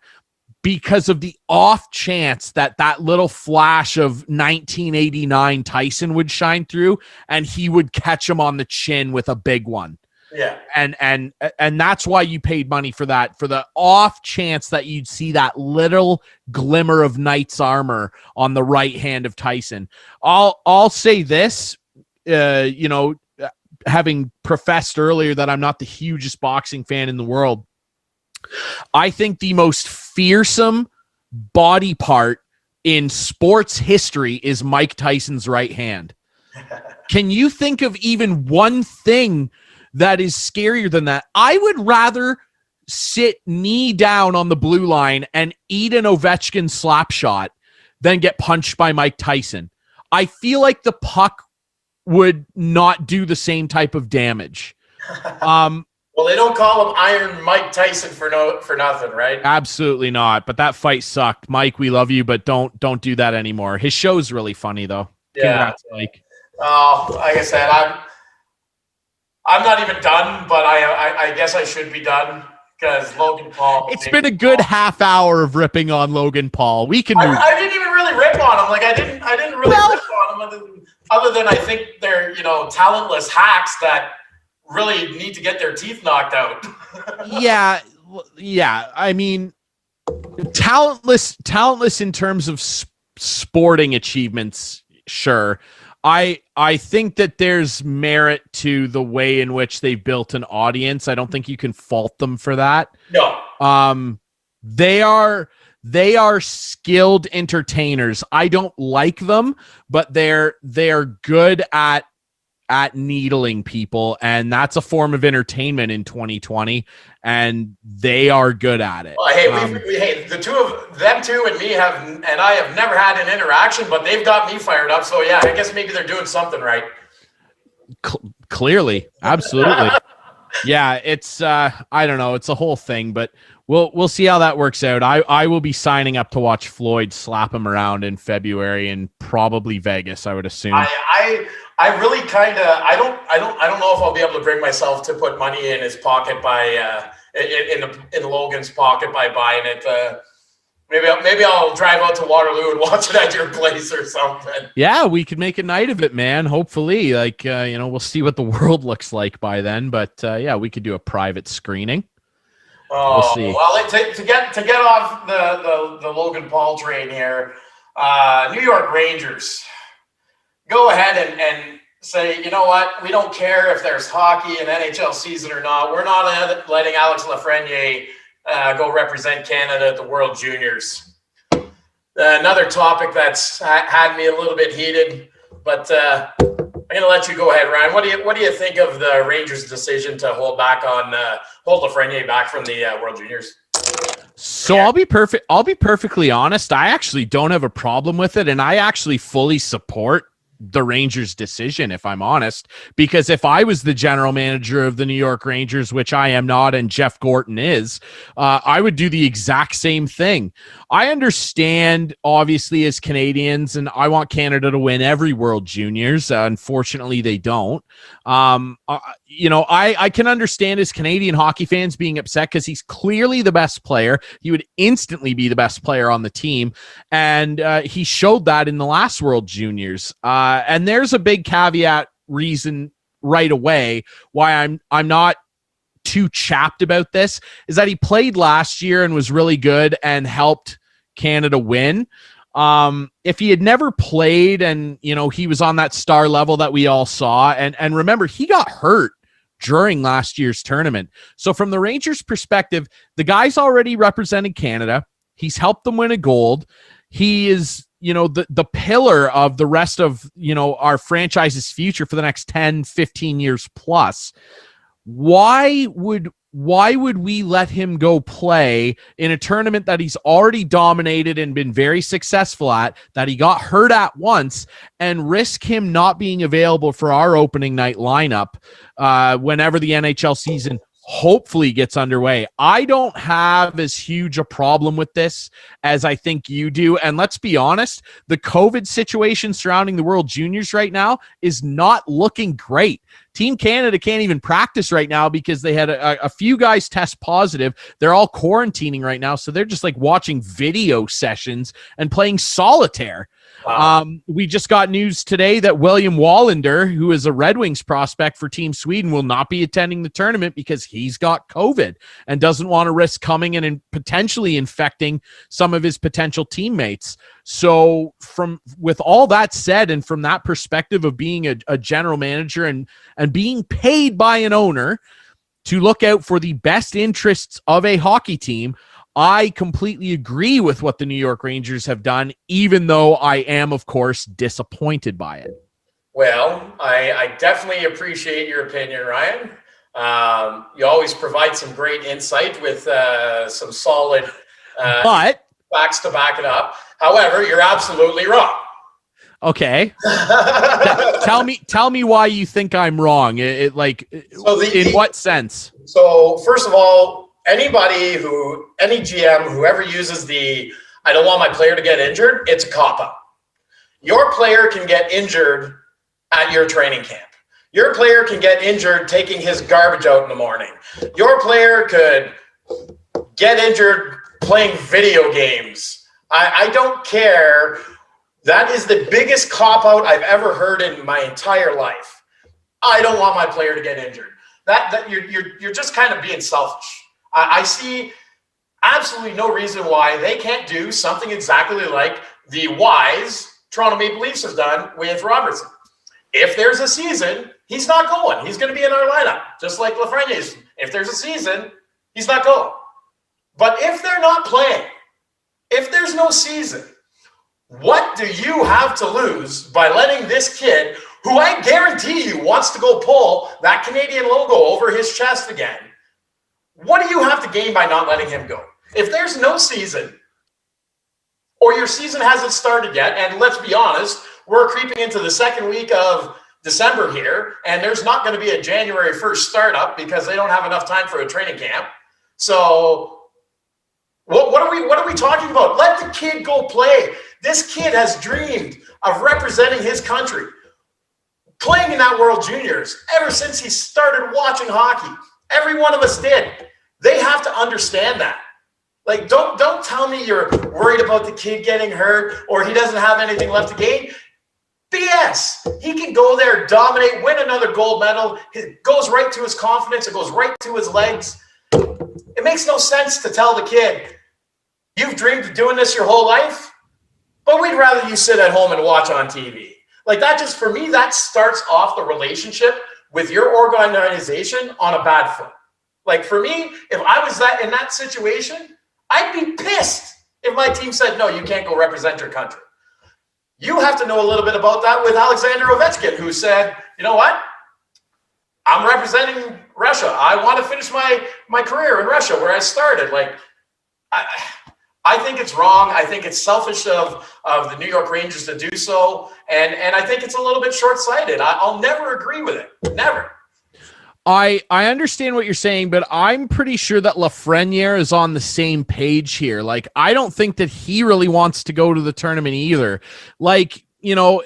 because of the off chance that little flash of 1989 Tyson would shine through and he would catch him on the chin with a big one. yeah. And that's why you paid money for that, for the off chance that you'd see that little glimmer of knight's armor on the right hand of Tyson. I'll say this, having professed earlier that I'm not the hugest boxing fan in the world, I think the most fearsome body part in sports history is Mike Tyson's right hand. Can you think of even one thing that is scarier than that? I would rather sit knee down on the blue line and eat an Ovechkin slap shot than get punched by Mike Tyson. I feel like the puck would not do the same type of damage. Well, they don't call him Iron Mike Tyson for nothing, right? Absolutely not. But that fight sucked. Mike, we love you, but don't do that anymore. His show's really funny though. Yeah. Congrats, Mike. Oh, like I said, I'm not even done, but I guess I should be done because Logan Paul. It's been a good half hour of ripping on Logan Paul. We can move. I didn't even really rip on him. Like I didn't really rip on him other than I think they're talentless hacks that really need to get their teeth knocked out. Yeah. I mean, talentless in terms of sporting achievements. Sure. I think that there's merit to the way in which they've built an audience. I don't think you can fault them for that. No. They are skilled entertainers. I don't like them, but they're good at needling people, and that's a form of entertainment in 2020, and they are good at it. Well, hey, the two of them two and me and I have never had an interaction, but they've got me fired up. So yeah, I guess maybe they're doing something right. Clearly, absolutely. Yeah, it's I don't know, it's a whole thing, but we'll see how that works out. I will be signing up to watch Floyd slap him around in February in probably Vegas, I would assume. I really kind of I don't know if I'll be able to bring myself to put money in his pocket by in Logan's pocket by buying it. Maybe I'll drive out to Waterloo and watch it at your place or something. Yeah, we could make a night of it, man. Hopefully, we'll see what the world looks like by then. But yeah, we could do a private screening. We'll see. Well, to get off the Logan Paul train here, New York Rangers, go ahead and say, you know what? We don't care if there's hockey in NHL season or not. We're not letting Alex Lafreniere go represent Canada at the World Juniors. Another topic that's had me a little bit heated, but I'm going to let you go ahead, Ryan. What do you think of the Rangers' decision to hold Lafreniere back from the World Juniors? So I'll be perfectly honest. I actually don't have a problem with it, and I actually fully support the Rangers' decision, if I'm honest, because if I was the general manager of the New York Rangers, which I am not, and Jeff Gorton is, I would do the exact same thing. I understand, obviously, as Canadians, and I want Canada to win every World Juniors. Unfortunately, they don't. I can understand as Canadian hockey fans being upset because he's clearly the best player. He would instantly be the best player on the team, and he showed that in the last World Juniors. And there's a big caveat reason right away why I'm not too chapped about this, is that he played last year and was really good and helped Canada win. If he had never played and, he was on that star level that we all saw, and remember, he got hurt during last year's tournament. So from the Rangers' perspective, the guy's already represented Canada. He's helped them win a gold. He is, the pillar of the rest of, our franchise's future for the next 10, 15 years plus. Why would we let him go play in a tournament that he's already dominated and been very successful at, that he got hurt at once, and risk him not being available for our opening night lineup whenever the NHL season hopefully gets underway? I don't have as huge a problem with this as I think you do. And let's be honest, the COVID situation surrounding the World Juniors right now is not looking great. Team Canada can't even practice right now because they had a few guys test positive. They're all quarantining right now, so they're just like watching video sessions and playing solitaire. Wow. We just got news today that William Wallander, who is a Red Wings prospect for Team Sweden, will not be attending the tournament because he's got COVID and doesn't want to risk coming in and potentially infecting some of his potential teammates. So with all that said, and from that perspective of being a general manager and being paid by an owner to look out for the best interests of a hockey team, I completely agree with what the New York Rangers have done, even though I am, of course, disappointed by it. Well, I definitely appreciate your opinion, Ryan. You always provide some great insight with some solid facts to back it up. However, you're absolutely wrong. Okay. Tell me why you think I'm wrong. In what sense? So first of all, any GM who ever uses I don't want my player to get injured, it's a cop-out. Your player can get injured at your training camp. Your player can get injured taking his garbage out in the morning. Your player could get injured playing video games. I don't care. That is the biggest cop-out I've ever heard in my entire life. I don't want my player to get injured. That you're just kind of being selfish. I see absolutely no reason why they can't do something exactly like the wise Toronto Maple Leafs have done with Robertson. If there's a season, he's not going. He's going to be in our lineup, just like Lafreniere's. If there's a season, he's not going. But if they're not playing, if there's no season, what do you have to lose by letting this kid, who I guarantee you wants to go pull that Canadian logo over his chest again, what do you have to gain by not letting him go? If there's no season, or your season hasn't started yet, and let's be honest, we're creeping into the second week of December here, and there's not going to be a January 1st startup because they don't have enough time for a training camp. So what are we talking about? Let the kid go play. This kid has dreamed of representing his country, playing in that World Juniors ever since he started watching hockey. Every one of us did. They have to understand that. Like, don't tell me you're worried about the kid getting hurt or he doesn't have anything left to gain. BS. He can go there, dominate, win another gold medal. It goes right to his confidence. It goes right to his legs. It makes no sense to tell the kid, you've dreamed of doing this your whole life, but we'd rather you sit at home and watch on TV. Like that just, for me, that starts off the relationship with your organization on a bad foot. Like for me, if I was in that situation, I'd be pissed if my team said, no, you can't go represent your country. You have to know a little bit about that with Alexander Ovechkin, who said, you know what? I'm representing Russia. I want to finish my career in Russia where I started. Like, I think it's wrong. I think it's selfish of the New York Rangers to do so. And I think it's a little bit short-sighted. I'll never agree with it. Never. I understand what you're saying, but I'm pretty sure that Lafreniere is on the same page here. Like, I don't think that he really wants to go to the tournament either. Like, you know,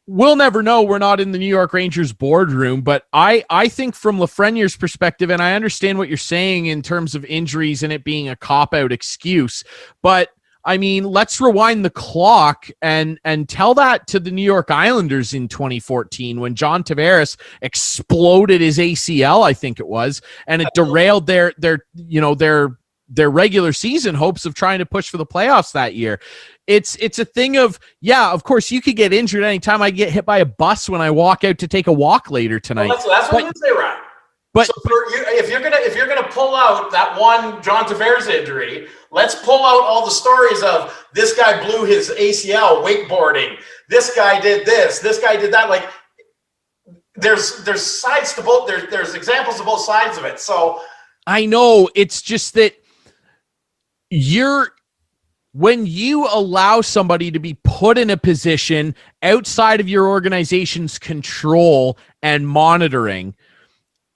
we'll never know. We're not in the New York Rangers boardroom, but I think from Lafreniere's perspective, and I understand what you're saying in terms of injuries and it being a cop-out excuse, but I mean, let's rewind the clock and tell that to the New York Islanders in 2014 when John Tavares exploded his ACL, I think it was, and it derailed their regular season hopes of trying to push for the playoffs that year. It's a thing of, yeah, of course you could get injured anytime I get hit by a bus when I walk out to take a walk later tonight. Well, that's what you say, Ryan. But so if you're gonna pull out that one John Tavares injury, let's pull out all the stories of this guy blew his ACL wakeboarding. This guy did this. This guy did that. Like there's sides to both. There's examples of both sides of it. So I know it's just that when you allow somebody to be put in a position outside of your organization's control and monitoring,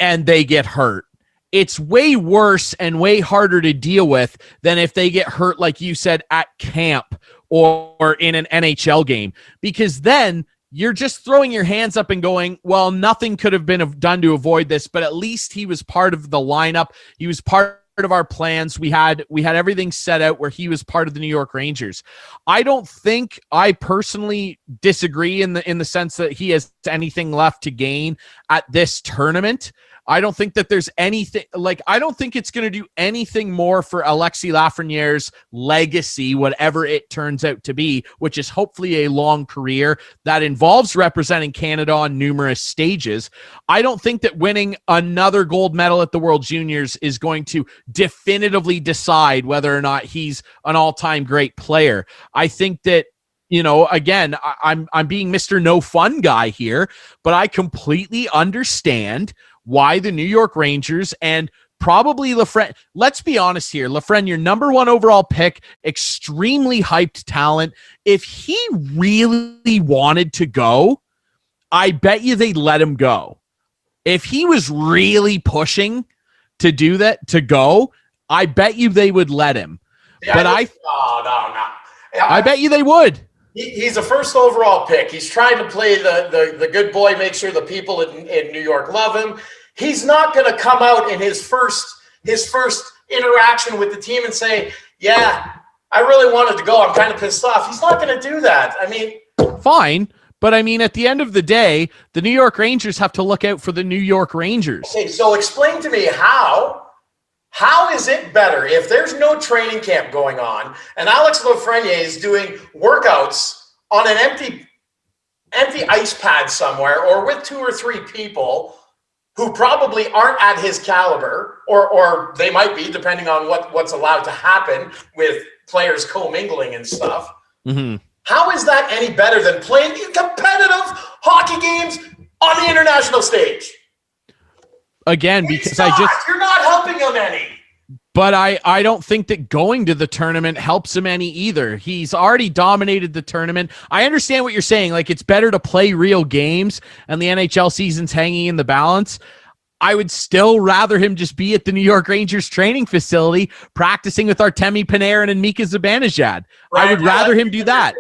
and they get hurt, it's way worse and way harder to deal with than if they get hurt, like you said, at camp or in an NHL game, because then you're just throwing your hands up and going, well, nothing could have been done to avoid this, but at least he was part of the lineup. He was part of our plans. We had everything set out where he was part of the New York Rangers. I don't think, I personally disagree in the sense that he has anything left to gain at this tournament. I don't think that there's anything, like, I don't think it's going to do anything more for Alexis Lafreniere's legacy, whatever it turns out to be, which is hopefully a long career that involves representing Canada on numerous stages. I don't think that winning another gold medal at the World Juniors is going to definitively decide whether or not he's an all-time great player. I think that, you know, again, I'm being Mr. No Fun guy here, but I completely understand why the New York Rangers and probably Lafreniere, let's be honest here, Lafreniere, number 1 overall pick, extremely hyped talent. If he really wanted to go, I bet you they'd let him go. If he was really pushing to do that, to go, I bet you they would let him. Yeah, but no. I bet you they would. He's a first overall pick. He's trying to play the good boy, make sure the people in New York love him. He's not going to come out in his first interaction with the team and say, yeah, I really wanted to go. I'm kind of pissed off. He's not going to do that. I mean, fine. But I mean, at the end of the day, the New York Rangers have to look out for the New York Rangers. Okay, so explain to me how is it better if there's no training camp going on and Alex Lafreniere is doing workouts on an empty ice pad somewhere or with 2 or 3 people who probably aren't at his caliber, or they might be, depending on what's allowed to happen with players commingling and stuff. Mm-hmm. How is that any better than playing competitive hockey games on the international stage? Again, because you're not helping him any. But I don't think that going to the tournament helps him any either. He's already dominated the tournament. I understand what you're saying. Like, it's better to play real games and the NHL season's hanging in the balance. I would still rather him just be at the New York Rangers training facility practicing with Artemi Panarin and Mika Zibanejad. Right, I would rather him do that.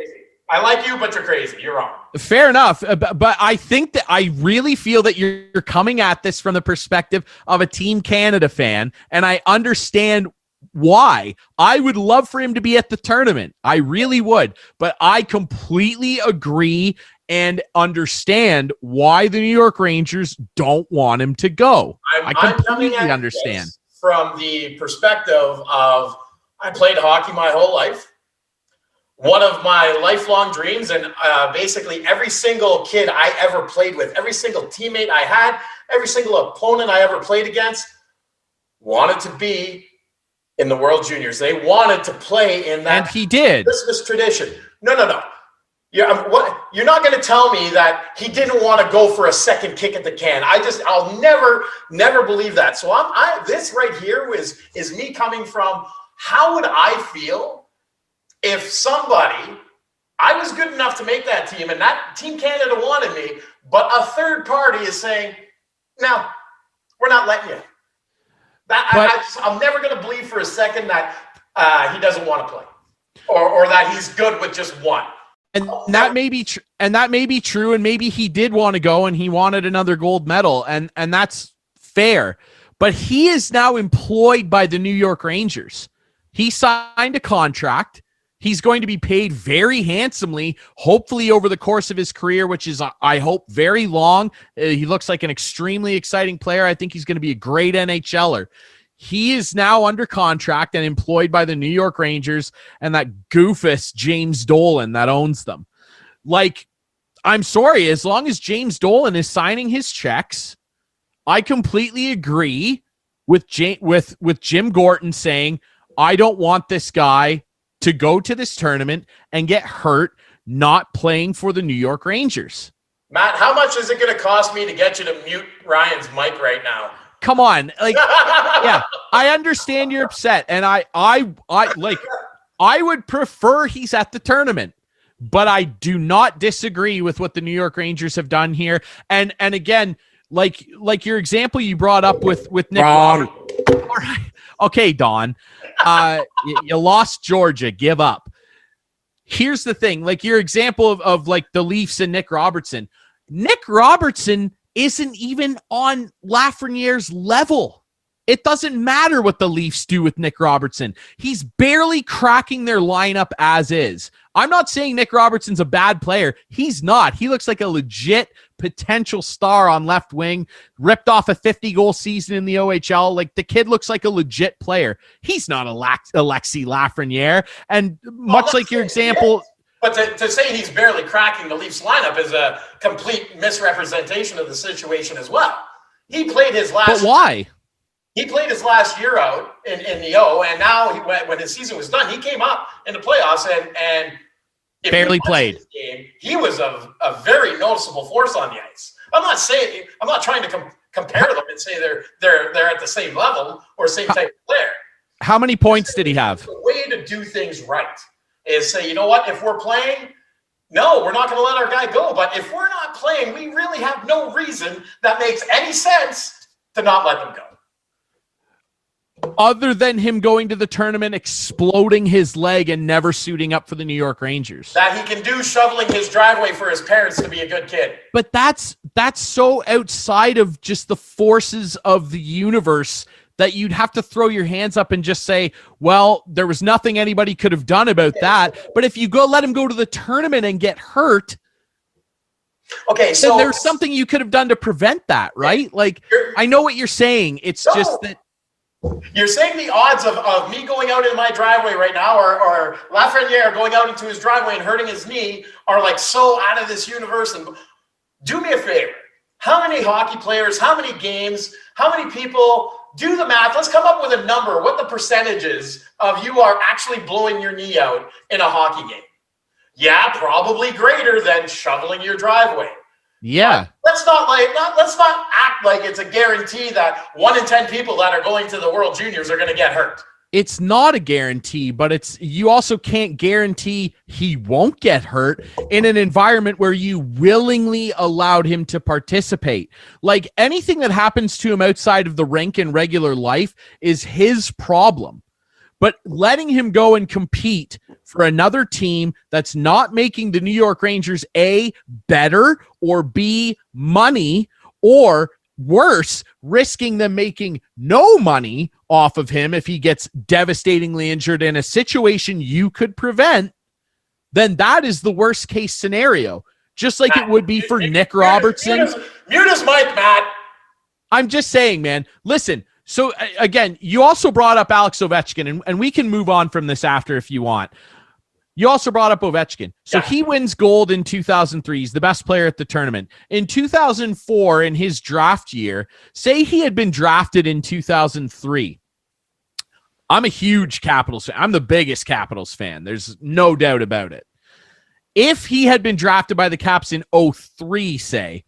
I like you, but you're crazy. You're wrong. Fair enough. But I think that I really feel that you're coming at this from the perspective of a Team Canada fan, and I understand why. I would love for him to be at the tournament. I really would. But I completely agree and understand why the New York Rangers don't want him to go. I completely understand. from the perspective of I played hockey my whole life. One of my lifelong dreams, and basically every single kid I ever played with, every single teammate I had, every single opponent I ever played against, wanted to be in the World Juniors. They wanted to play in that. And he did. Christmas tradition. No. You're not going to tell me that he didn't want to go for a second kick at the can. I'll never believe that. So this right here is me coming from, how would I feel if I was good enough to make that team and that Team Canada wanted me, but a third party is saying, no, we're not letting you. I'm never going to believe for a second that he doesn't want to play or that he's good with just one. And that may be true, and maybe he did want to go and he wanted another gold medal, and that's fair. But he is now employed by the New York Rangers. He signed a contract. He's going to be paid very handsomely, hopefully over the course of his career, which is, I hope, very long. He looks like an extremely exciting player. I think he's going to be a great NHLer. He is now under contract and employed by the New York Rangers and that goofus James Dolan that owns them. Like, I'm sorry, as long as James Dolan is signing his checks, I completely agree with Jim Gorton saying, I don't want this guy to go to this tournament and get hurt not playing for the New York Rangers. Matt, how much is it going to cost me to get you to mute Ryan's mic right now? Come on. Like, yeah, I understand you're upset. And I would prefer he's at the tournament, but I do not disagree with what the New York Rangers have done here. And again, like your example you brought up with Nick. Wrong. All right. Okay, Don. You lost Georgia. Give up. Here's the thing. Like your example of like the Leafs and Nick Robertson. Nick Robertson isn't even on Lafreniere's level. It doesn't matter what the Leafs do with Nick Robertson. He's barely cracking their lineup as is. I'm not saying Nick Robertson's a bad player. He's not. He looks like a legit potential star on left wing, ripped off a 50-goal season in the OHL. Like, the kid looks like a legit player. He's not Alexis Lafreniere. And much like your example... But to say he's barely cracking the Leafs lineup is a complete misrepresentation of the situation as well. He played his last... But why? He played his last year out in the O, and now when his season was done, he came up in the playoffs and barely played. Game, he was a very noticeable force on the ice. I'm not trying to compare them and say they're at the same level or same type of player. How many points did he have? The way to do things right is say, you know what, if we're playing, no, we're not going to let our guy go. But if we're not playing, we really have no reason that makes any sense to not let them go. Other than him going to the tournament, exploding his leg, and never suiting up for the New York Rangers. That he can do shoveling his driveway for his parents to be a good kid. But that's so outside of just the forces of the universe that you'd have to throw your hands up and just say, well, there was nothing anybody could have done about that. But if you let him go to the tournament and get hurt, okay, so then there's something you could have done to prevent that, right? Like, I know what you're saying. It's just that you're saying the odds of me going out in my driveway right now or Lafreniere going out into his driveway and hurting his knee are like so out of this universe. And do me a favor. How many hockey players, how many games, how many people, do the math. Let's come up with a number. What the percentages of you are actually blowing your knee out in a hockey game. Yeah, probably greater than shoveling your driveway. Yeah. Let's not act like it's a guarantee that 1 in 10 people that are going to the World Juniors are going to get hurt. It's not a guarantee, but you also can't guarantee he won't get hurt in an environment where you willingly allowed him to participate. Like, anything that happens to him outside of the rink in regular life is his problem. But letting him go and compete for another team that's not making the New York Rangers A, better, or B, money, or worse, risking them making no money off of him if he gets devastatingly injured in a situation you could prevent, then that is the worst case scenario. Just like it would be for Nick Robertson. Mute his mic, Matt. I'm just saying, man, listen, So again, you also brought up Alex Ovechkin, and we can move on from this after if you want. You also brought up Ovechkin. So he wins gold in 2003. He's the best player at the tournament. In 2004, in his draft year, say he had been drafted in 2003. I'm a huge Capitals fan. I'm the biggest Capitals fan. There's no doubt about it. If he had been drafted by the Caps in 03, say,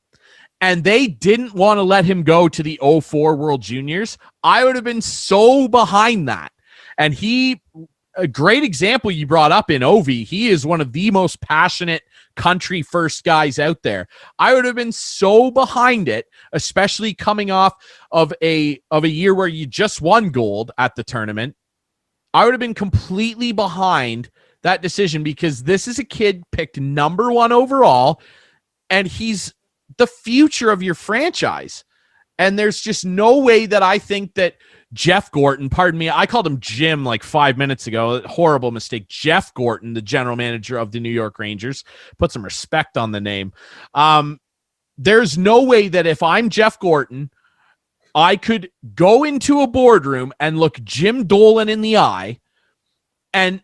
and they didn't want to let him go to the 04 World Juniors, I would have been so behind that. And a great example you brought up in Ovi. He is one of the most passionate country first guys out there. I would have been so behind it, especially coming off of a year where you just won gold at the tournament. I would have been completely behind that decision because this is a kid picked number 1 overall, and he's the future of your franchise. And there's just no way that I think that Jeff Gorton, pardon me, I called him Jim like 5 minutes ago. Horrible mistake. Jeff Gorton, the general manager of the New York Rangers. Put some respect on the name. There's no way that if I'm Jeff Gorton, I could go into a boardroom and look Jim Dolan in the eye and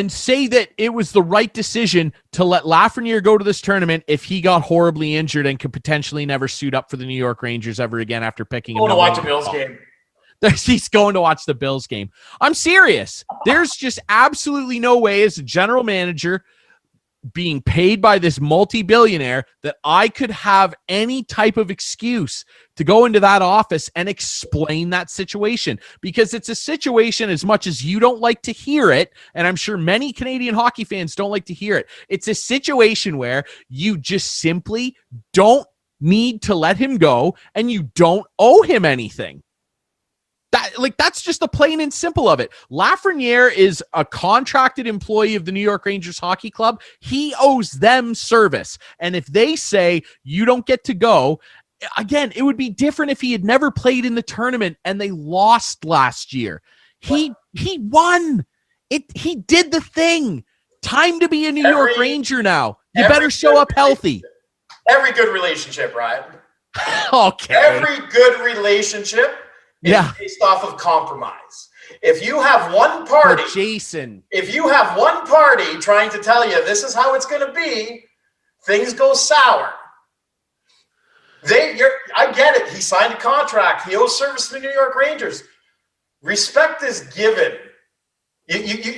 say that it was the right decision to let Lafreniere go to this tournament if he got horribly injured and could potentially never suit up for the New York Rangers ever again after picking him. To watch a Bills game. He's going to watch the Bills game. I'm serious. There's just absolutely no way as a general manager being paid by this multi-billionaire that I could have any type of excuse to go into that office and explain that situation, because it's a situation, as much as you don't like to hear it, and I'm sure many Canadian hockey fans don't like to hear it, it's a situation where you just simply don't need to let him go and you don't owe him anything. That's just the plain and simple of it. Lafreniere is a contracted employee of the New York Rangers Hockey Club. He owes them service. And if they say you don't get to go, again, it would be different if he had never played in the tournament and they lost last year. He won. He did the thing. Time to be a New York Ranger now. You better show up healthy. Every good relationship, Ryan. Okay. Every good relationship is based off of compromise. If you have one party, if you have one party trying to tell you this is how it's going to be, things go sour. I get it. He signed a contract. He owes service to the New York Rangers. Respect is given.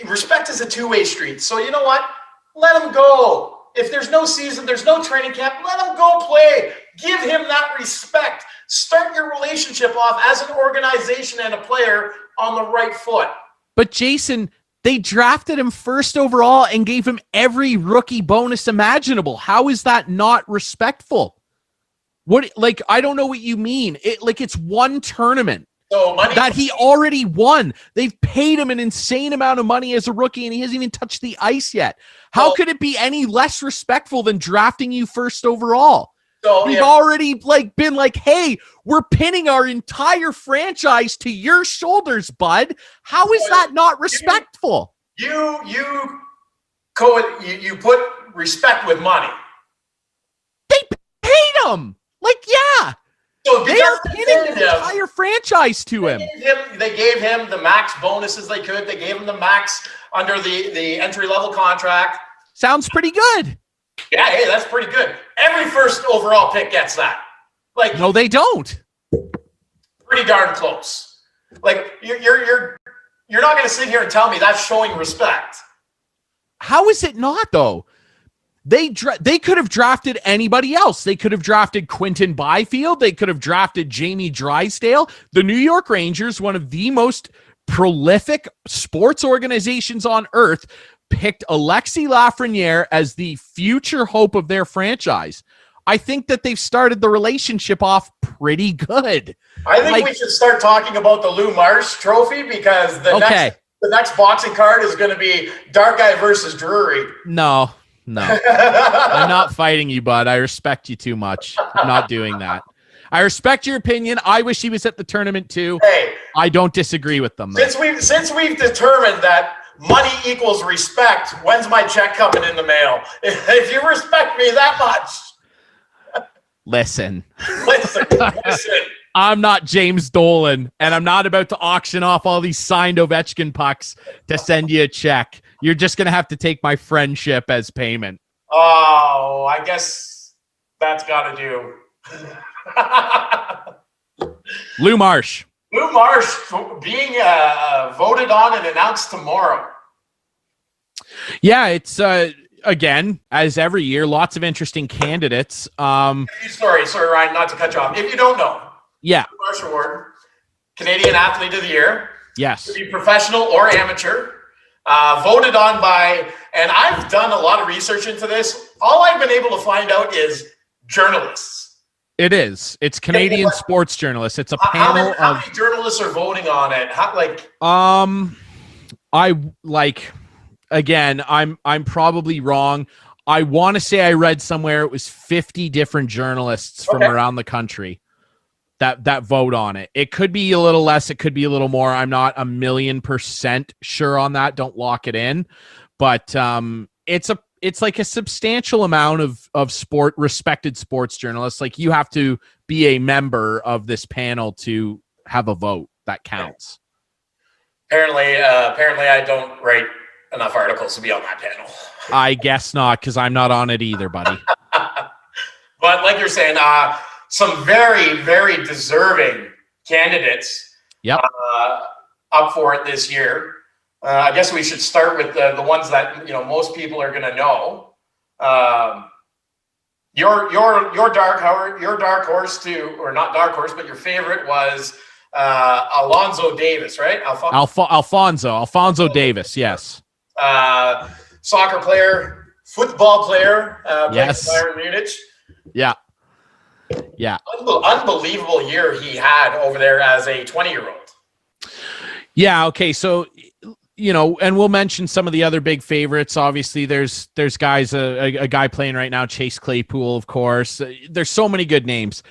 Respect is a two-way street. So you know what? Let him go. If there's no season, there's no training camp, let him go play. Give him that respect. Start your relationship off as an organization and a player on the right foot. But Jason, they drafted him first overall and gave him every rookie bonus imaginable. How is that not respectful? I don't know what you mean. It's one tournament that he already won. They've paid him an insane amount of money as a rookie, and he hasn't even touched the ice yet. How could it be any less respectful than drafting you first overall? We've already been like, hey, we're pinning our entire franchise to your shoulders, bud. How is that not respectful? You put respect with money. They paid him. So they are pinning the entire franchise to him. They gave him the max bonuses they could. They gave him the max under the entry-level contract. Sounds pretty good. Yeah, hey, that's pretty good. Every first overall pick gets that. No, they don't. Pretty darn close. You're not going to sit here and tell me that's showing respect. How is it not, though? They could have drafted anybody else. They could have drafted Quinton Byfield. They could have drafted Jamie Drysdale. The New York Rangers, one of the most prolific sports organizations on earth, picked Alexis Lafreniere as the future hope of their franchise. I think that they've started the relationship off pretty good. I think we should start talking about the Lou Marsh Trophy, because the next boxing card is going to be Dark Guy versus Drury. No. I'm not fighting you, bud. I respect you too much. I'm not doing that. I respect your opinion. I wish he was at the tournament too. Hey, I don't disagree with them. Since we've determined that money equals respect, when's my check coming in the mail? If you respect me that much. Listen. I'm not James Dolan, and I'm not about to auction off all these signed Ovechkin pucks to send you a check. You're just going to have to take my friendship as payment. Oh, I guess that's got to do. Lou Marsh. Lou Marsh being voted on and announced tomorrow. Yeah, it's again, as every year, lots of interesting candidates. Sorry, Ryan, not to cut you off. If you don't know, Yeah. Lou Marsh Award, Canadian Athlete of the Year, Yes. could be professional or amateur, voted on by, and I've done a lot of research into this. All I've been able to find out is journalists. It is. It's Canadian sports journalists. It's a How panel many journalists are voting on it? I like, again, I'm probably wrong. I want to say I read somewhere it was 50 different journalists from around the country that vote on it. It could be a little less, it could be a little more. I'm not 1,000,000% sure on that. Don't lock it in. But it's like a substantial amount of respected sports journalists. Like, you have to be a member of this panel to have a vote that counts. Apparently I don't write enough articles to be on that panel. I guess not, because I'm not on it either, buddy. But like you're saying, some very, very deserving candidates up for it this year. I guess we should start with the ones that most people are going to know. Your dark horse too, or not dark horse, but your favorite was Alphonso Davies, right? Alphonso Davies, yes. Soccer player, football player, yes. Bayern Munich. Yeah. Unbelievable year he had over there as a 20-year-old. Yeah. Okay. So, and we'll mention some of the other big favorites. Obviously, there's guys, a guy playing right now, Chase Claypool, of course. There's so many good names.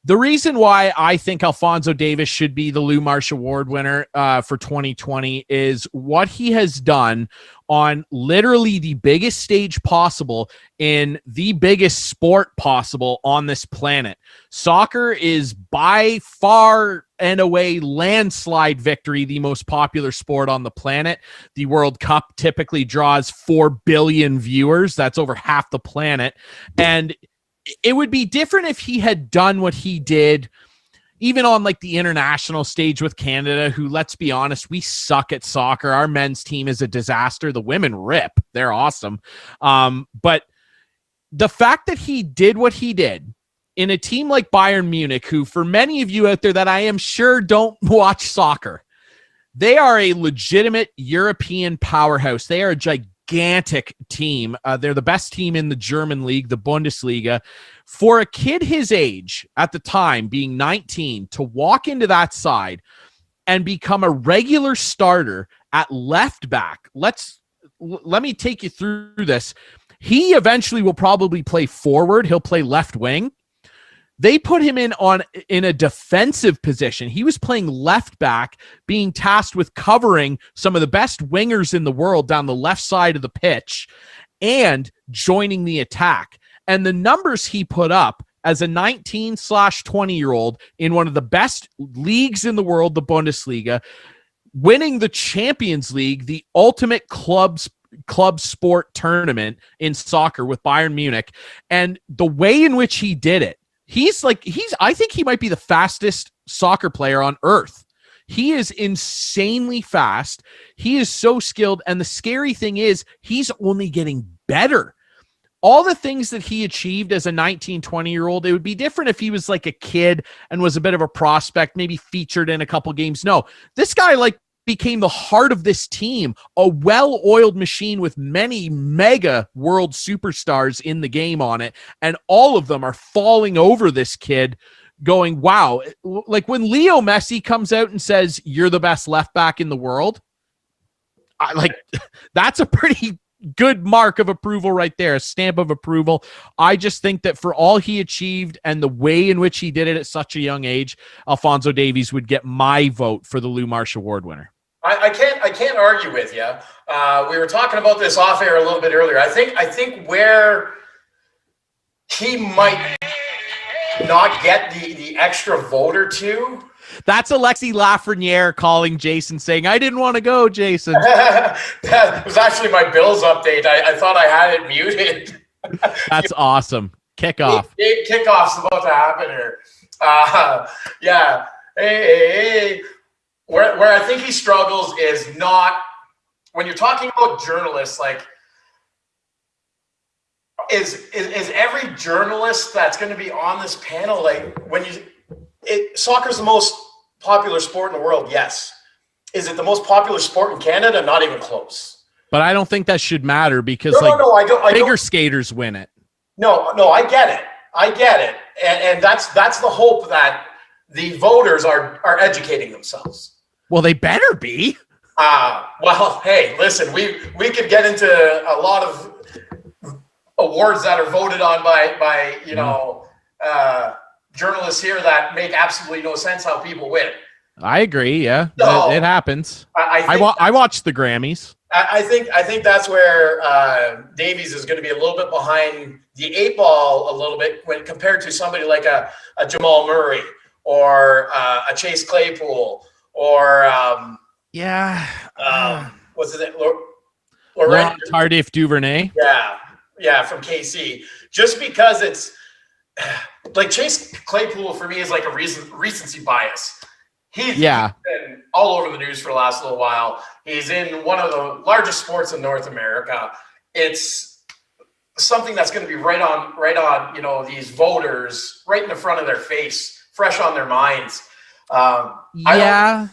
The reason why I think Alphonso Davies should be the Lou Marsh Award winner for 2020 is what he has done on literally the biggest stage possible in the biggest sport possible on this planet. Soccer is by far and away, landslide victory, the most popular sport on the planet. The World Cup typically draws 4 billion viewers. That's over half the planet. And it would be different if he had done what he did, even on like the international stage with Canada, who, let's be honest, we suck at soccer. Our men's team is a disaster. The women rip. They're awesome. But the fact that he did what he did in a team like Bayern Munich, who, for many of you out there that I am sure don't watch soccer, they are a legitimate European powerhouse. They are a gigantic team. They're the best team in the German league, the Bundesliga. For a kid his age at the time, being 19, to walk into that side and become a regular starter at left back. Let me take you through this. He eventually will probably play forward. He'll play left wing. They put him in a defensive position. He was playing left back, being tasked with covering some of the best wingers in the world down the left side of the pitch and joining the attack. And the numbers he put up as a 19/20-year-old in one of the best leagues in the world, the Bundesliga, winning the Champions League, the ultimate club sport tournament in soccer with Bayern Munich, and the way in which he did it. I think he might be the fastest soccer player on earth. He is insanely fast. He is so skilled. And the scary thing is he's only getting better. All the things that he achieved as a 19-20-year-old, it would be different if he was like a kid and was a bit of a prospect, maybe featured in a couple games. No, this guy became the heart of this team, a well-oiled machine with many mega world superstars in the game on it, and all of them are falling over this kid going, wow. Like when Leo Messi comes out and says, you're the best left back in the world, that's a pretty good mark of approval right there, a stamp of approval. I just think that for all he achieved and the way in which he did it at such a young age, Alphonso Davies would get my vote for the Lou Marsh Award winner. I can't argue with you. We were talking about this off air a little bit earlier. I think where he might not get the extra vote or two. That's Alexi Lafreniere calling Jason saying, I didn't want to go, Jason. That was actually my Bills update. I thought I had it muted. That's awesome. Kickoff. Kickoff's about to happen here. Yeah. Hey. Where I think he struggles is not when you're talking about journalists, like is every journalist that's going to be on this panel, like soccer's the most popular sport in the world, yes. Is it the most popular sport in Canada? Not even close. But I don't think that should matter because No, I don't. Bigger skaters win it. No, I get it. And that's the hope that the voters are educating themselves. Well, they better be. Well, hey, listen, we could get into a lot of awards that are voted on by journalists here that make absolutely no sense how people win. I agree. Yeah, No, it happens. I I watched the Grammys. I think that's where Davies is going to be a little bit behind the eight ball a little bit when compared to somebody like a Jamal Murray or a Chase Claypool or what's his name? Laurent Tardif Duvernay. Yeah, from KC. Just because it's like Chase Claypool for me is like a recency bias. He's been all over the news for the last little while. He's in one of the largest sports in North America. It's something that's going to be right on, these voters right in the front of their face, fresh on their minds. Yeah.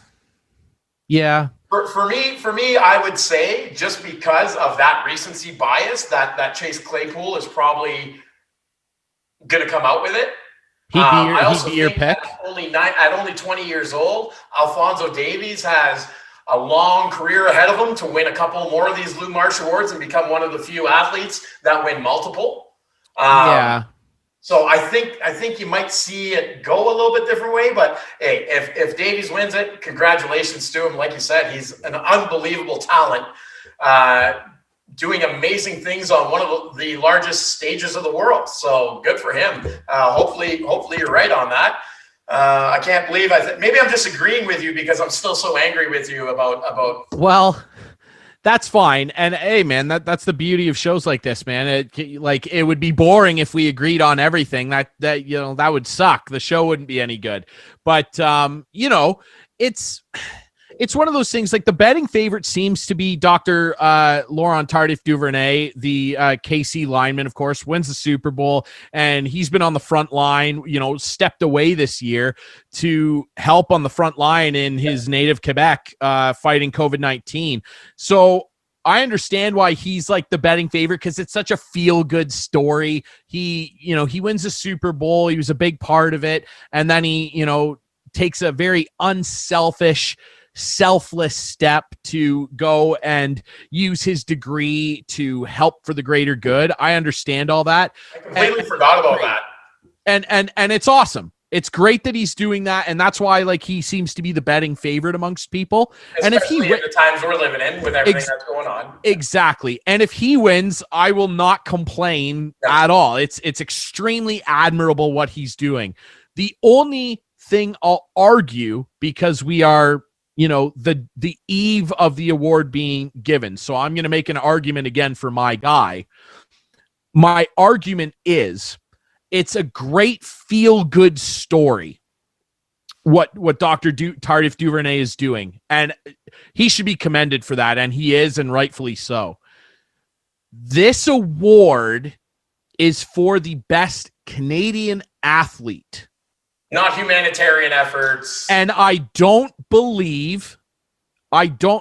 For me, I would say just because of that recency bias that Chase Claypool is probably going to come out with it. He'd be your pick. At only 20 years old, Alphonso Davies has a long career ahead of him to win a couple more of these Lou Marsh Awards and become one of the few athletes that win multiple. So I think you might see it go a little bit different way, but hey, if Davies wins it, congratulations to him. Like you said, he's an unbelievable talent, doing amazing things on one of the largest stages of the world. So good for him. Hopefully you're right on that. I can't believe maybe I'm disagreeing with you because I'm still so angry with you about. Well, that's fine. And hey, man, that's the beauty of shows like this, man. It would be boring if we agreed on everything. That would suck. The show wouldn't be any good. But it's one of those things. Like the betting favorite seems to be Dr. Laurent Tardif Duvernay, the KC lineman, of course, wins the Super Bowl, and he's been on the front line. Stepped away this year to help on the front line in his native Quebec, fighting COVID-19. So I understand why he's like the betting favorite because it's such a feel-good story. He wins the Super Bowl. He was a big part of it, and then he takes a very selfless step to go and use his degree to help for the greater good. I understand all that. I completely forgot about that. And it's awesome. It's great that he's doing that, and that's why he seems to be the betting favorite amongst people. Especially and if he in the times we're living in with everything that's going on. Exactly. And if he wins, I will not complain at all. It's extremely admirable what he's doing. The only thing I'll argue, because we are the eve of the award being given. So I'm going to make an argument again for my guy. My argument is it's a great feel-good story what Dr. Tardif Duvernay is doing. And he should be commended for that, and he is, and rightfully so. This award is for the best Canadian athlete. Not humanitarian efforts. And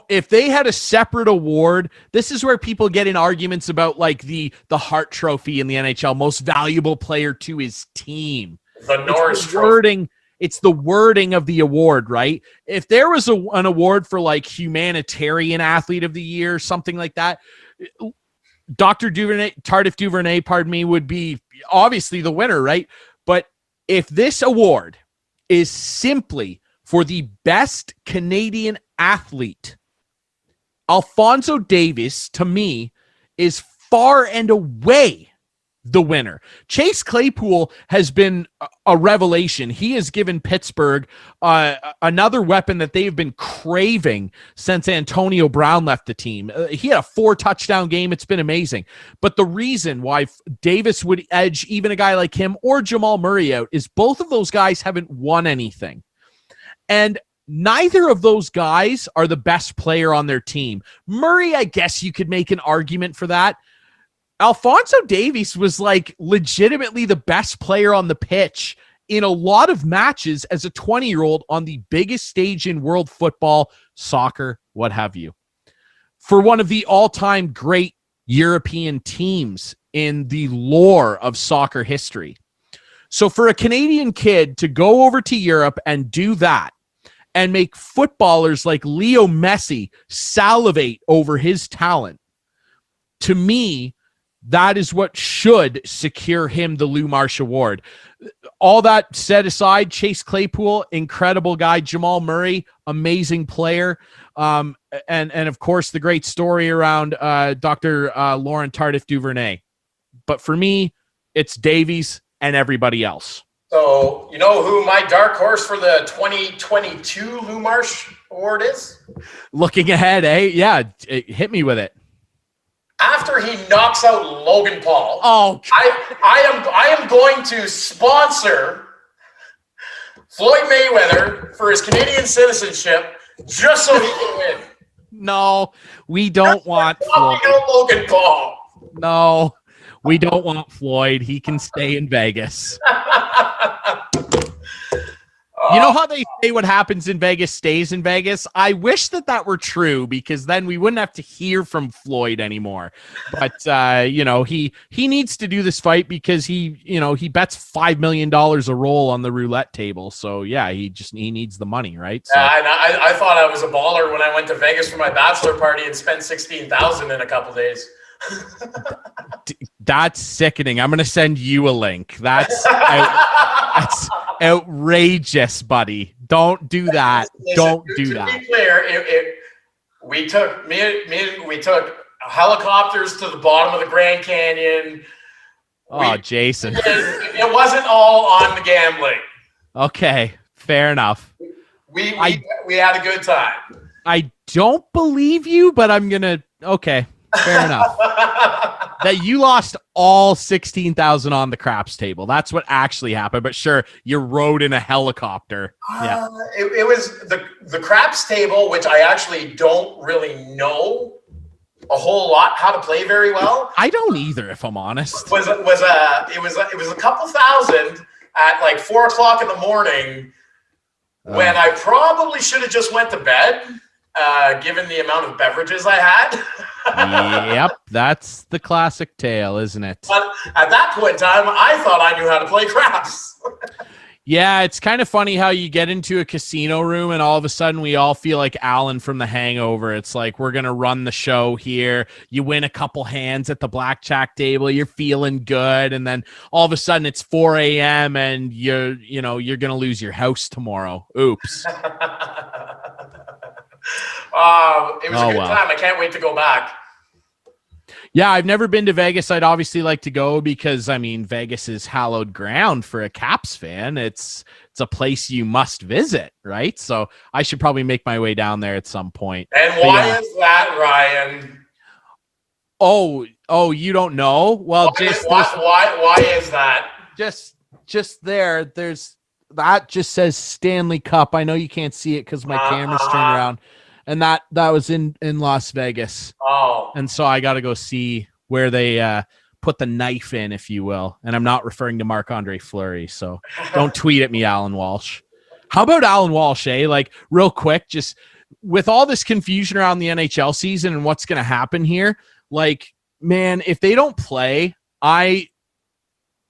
if they had a separate award, this is where people get in arguments about the Hart Trophy in the NHL, most valuable player to his team. The Norris Trophy. It's the wording of the award, right? If there was an award for humanitarian athlete of the year, something like that, Tardif Duvernay, would be obviously the winner, right? But if this award is simply for the best Canadian athlete, Alphonso Davies, to me, is far and away the winner. Chase Claypool has been a revelation. He has given Pittsburgh another weapon that they've been craving since Antonio Brown left the team. He had a 4-touchdown game. It's been amazing. But the reason why Davis would edge even a guy like him or Jamal Murray out is both of those guys haven't won anything. And neither of those guys are the best player on their team. Murray, I guess you could make an argument for that. Alphonso Davies was like legitimately the best player on the pitch in a lot of matches as a 20-year-old on the biggest stage in world football, soccer, what have you. For one of the all-time great European teams in the lore of soccer history. So for a Canadian kid to go over to Europe and do that and make footballers like Leo Messi salivate over his talent, to me, that is what should secure him the Lou Marsh Award. All that set aside, Chase Claypool, incredible guy. Jamal Murray, amazing player. And of course, the great story around Dr. Lauren Tardif-Duvernay. But for me, it's Davies and everybody else. So, you know who my dark horse for the 2022 Lou Marsh Award is? Looking ahead, eh? Yeah, hit me with it. After he knocks out Logan Paul, I am going to sponsor Floyd Mayweather for his Canadian citizenship just so he can win. No, we don't want Floyd. Logan Paul. No, we don't want Floyd. He can stay in Vegas. You know how they say what happens in Vegas stays in Vegas? I wish that were true, because then we wouldn't have to hear from Floyd anymore. But, he needs to do this fight because he bets $5 million a roll on the roulette table. So, yeah, he needs the money, right? So. Yeah, and I thought I was a baller when I went to Vegas for my bachelor party and spent $16,000 in a couple days. That's sickening. I'm going to send you a link. That's outrageous, buddy. Don't do that. Don't do that. To be clear, we took helicopters to the bottom of the Grand Canyon. Jason. It wasn't all on the gambling. Okay, fair enough. We had a good time. I don't believe you, but I'm going to... Okay. Fair enough. That you lost all 16,000 on the craps table. That's what actually happened. But sure, you rode in a helicopter. Yeah, it was the craps table, which I actually don't really know a whole lot how to play very well. I don't either, if I'm honest. It was a couple thousand at like 4:00 in the morning when I probably should have just went to bed. Given the amount of beverages I had. Yep, that's the classic tale, isn't it? But at that point in time, I thought I knew how to play craps. Yeah, it's kind of funny how you get into a casino room and all of a sudden we all feel like Alan from The Hangover. It's like, we're going to run the show here. You win a couple hands at the blackjack table. You're feeling good. And then all of a sudden it's 4 a.m. and you're going to lose your house tomorrow. Oops. It was a good time. I can't wait to go back. Yeah, I've never been to Vegas. I'd obviously like to go because, Vegas is hallowed ground for a Caps fan. It's a place you must visit, right? So I should probably make my way down there at some point. And why is that, Ryan? Oh, you don't know? Well, why is that? Just there's that just says Stanley Cup. I know you can't see it because my camera's turned around. And that was in Las Vegas. Oh. And so I got to go see where they put the knife in, if you will. And I'm not referring to Marc-Andre Fleury. So don't tweet at me, Alan Walsh. How about Alan Walsh, eh? Like, real quick, just with all this confusion around the NHL season and what's going to happen here, like, man, if they don't play, my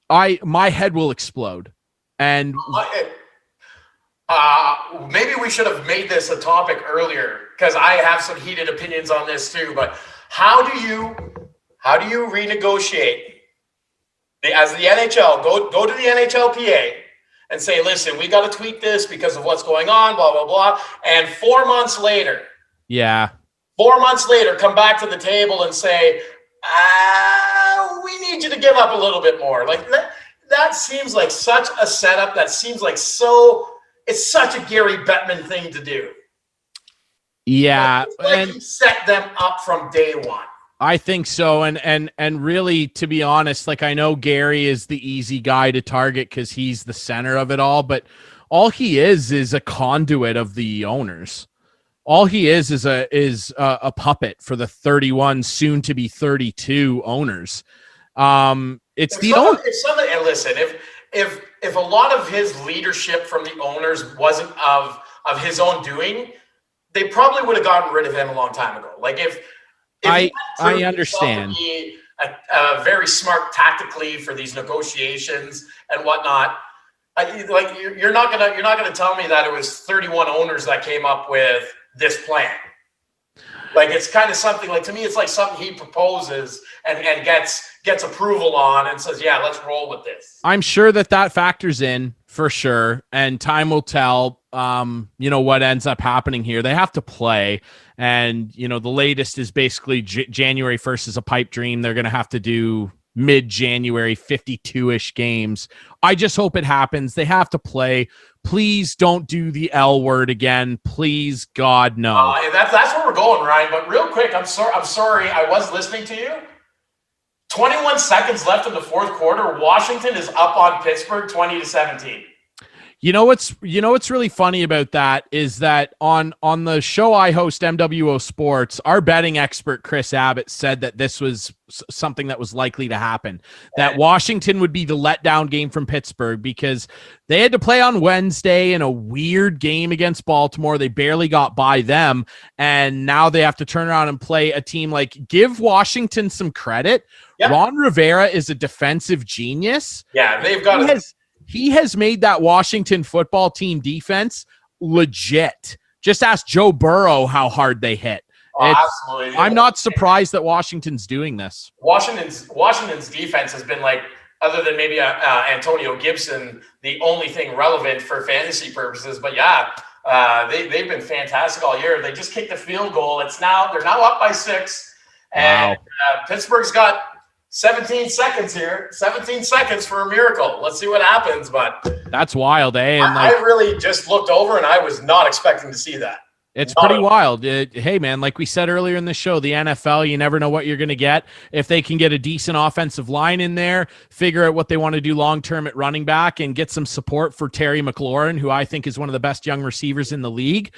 head will explode. And maybe we should have made this a topic earlier, because I have some heated opinions on this too. But how do you renegotiate as the NHL? Go to the NHLPA and say, listen, we got to tweak this because of what's going on, blah blah blah. And 4 months later, 4 months later, come back to the table and say, we need you to give up a little bit more. Like that seems like such a setup. That seems like it's such a Gary Bettman thing to do. Yeah, like he set them up from day one. I think so. And really, to be honest, like, I know Gary is the easy guy to target because he's the center of it all, but all he is a conduit of the owners. All he is a puppet for the 31, soon to be 32 owners. It's if the somebody, if somebody, and listen, if a lot of his leadership from the owners wasn't of his own doing, they probably would have gotten rid of him a long time ago. Like if I understand. To be very smart tactically for these negotiations and whatnot. You're not gonna tell me that it was 31 owners that came up with this plan. Like, it's kind of something, like, to me, it's like something he proposes and gets approval on and says, yeah, let's roll with this. I'm sure that factors in for sure, and time will tell. What ends up happening here. They have to play, and the latest is basically January 1st is a pipe dream. They're going to have to do mid-January 52-ish games. I just hope it happens. They have to play. Please don't do the L word again. Please, God, no. That's where we're going, Ryan. But real quick, I'm sorry. I was listening to you. 21 seconds left in the fourth quarter. Washington is up on Pittsburgh 20-17. You know what's really funny about that is that on the show I host, MWO Sports, our betting expert Chris Abbott said that this was something that was likely to happen, that Washington would be the letdown game from Pittsburgh because they had to play on Wednesday in a weird game against Baltimore. They barely got by them, and now they have to turn around and play a team like, give Washington some credit. Yep. Ron Rivera is a defensive genius. Yeah, they've got He has made that Washington football team defense legit. Just ask Joe Burrow how hard they hit. Absolutely. I'm not surprised that Washington's doing this. Washington's defense has been, like, other than maybe Antonio Gibson, the only thing relevant for fantasy purposes. But yeah, they've been fantastic all year. They just kicked the field goal. They're now up by 6, and Pittsburgh's got 17 seconds here. 17 seconds for a miracle. Let's see what happens. But that's wild, eh? And I really just looked over and I was not expecting to see that. It's pretty wild. Hey, man, like we said earlier in the show, the NFL, you never know what you're going to get. If they can get a decent offensive line in there, figure out what they want to do long-term at running back, and get some support for Terry McLaurin, who I think is one of the best young receivers in the league,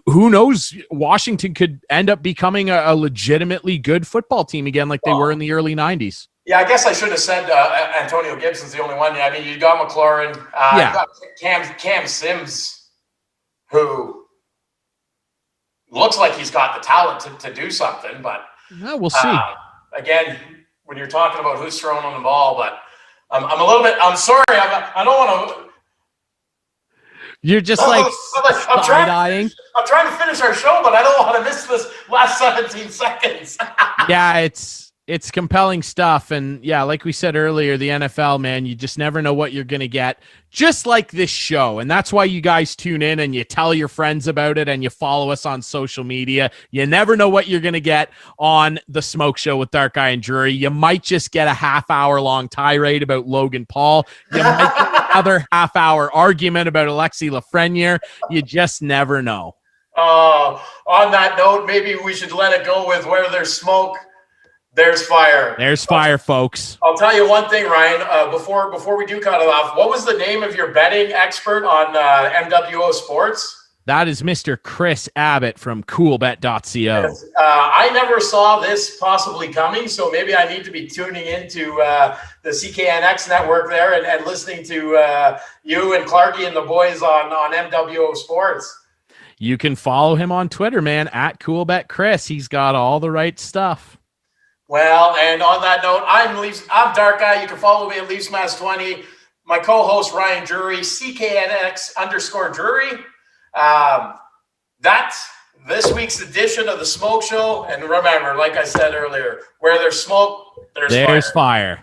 who knows, Washington could end up becoming a legitimately good football team again like they were in the early 90s. Yeah, I guess I should have said Antonio Gibson's the only one. I mean, you got McLaurin. You got Cam Sims, who looks like he's got the talent to do something. But we'll see. Again, when you're talking about who's throwing on the ball, but I'm a little bit – I'm sorry. I don't want to – You're just like I'm trying to finish our show, but I don't want to miss this last 17 seconds. Yeah, it's compelling stuff. And yeah, like we said earlier, the NFL, man, you just never know what you're going to get, just like this show. And that's why you guys tune in and you tell your friends about it and you follow us on social media. You never know what you're going to get on the Smoke Show with Dark Eye and Drury. You might just get a half-hour-long tirade about Logan Paul. You might get another half-hour argument about Alexi Lafreniere. You just never know. On that note, maybe we should let it go with where there's smoke, there's fire. There's fire, folks. I'll tell you one thing, Ryan, before we do cut it off, what was the name of your betting expert on MWO Sports? That is Mr. Chris Abbott from coolbet.co. I never saw this possibly coming, so maybe I need to be tuning into the CKNX network there and listening to you and Clarky and the boys on MWO Sports. You can follow him on Twitter, man, at coolbetchris. He's got all the right stuff. Well, and on that note, I'm Dark Eye. You can follow me at LeafsMass20. My co-host, Ryan Drury, CKNX_Drury. That's this week's edition of the Smoke Show. And remember, like I said earlier, where there's smoke, there's fire.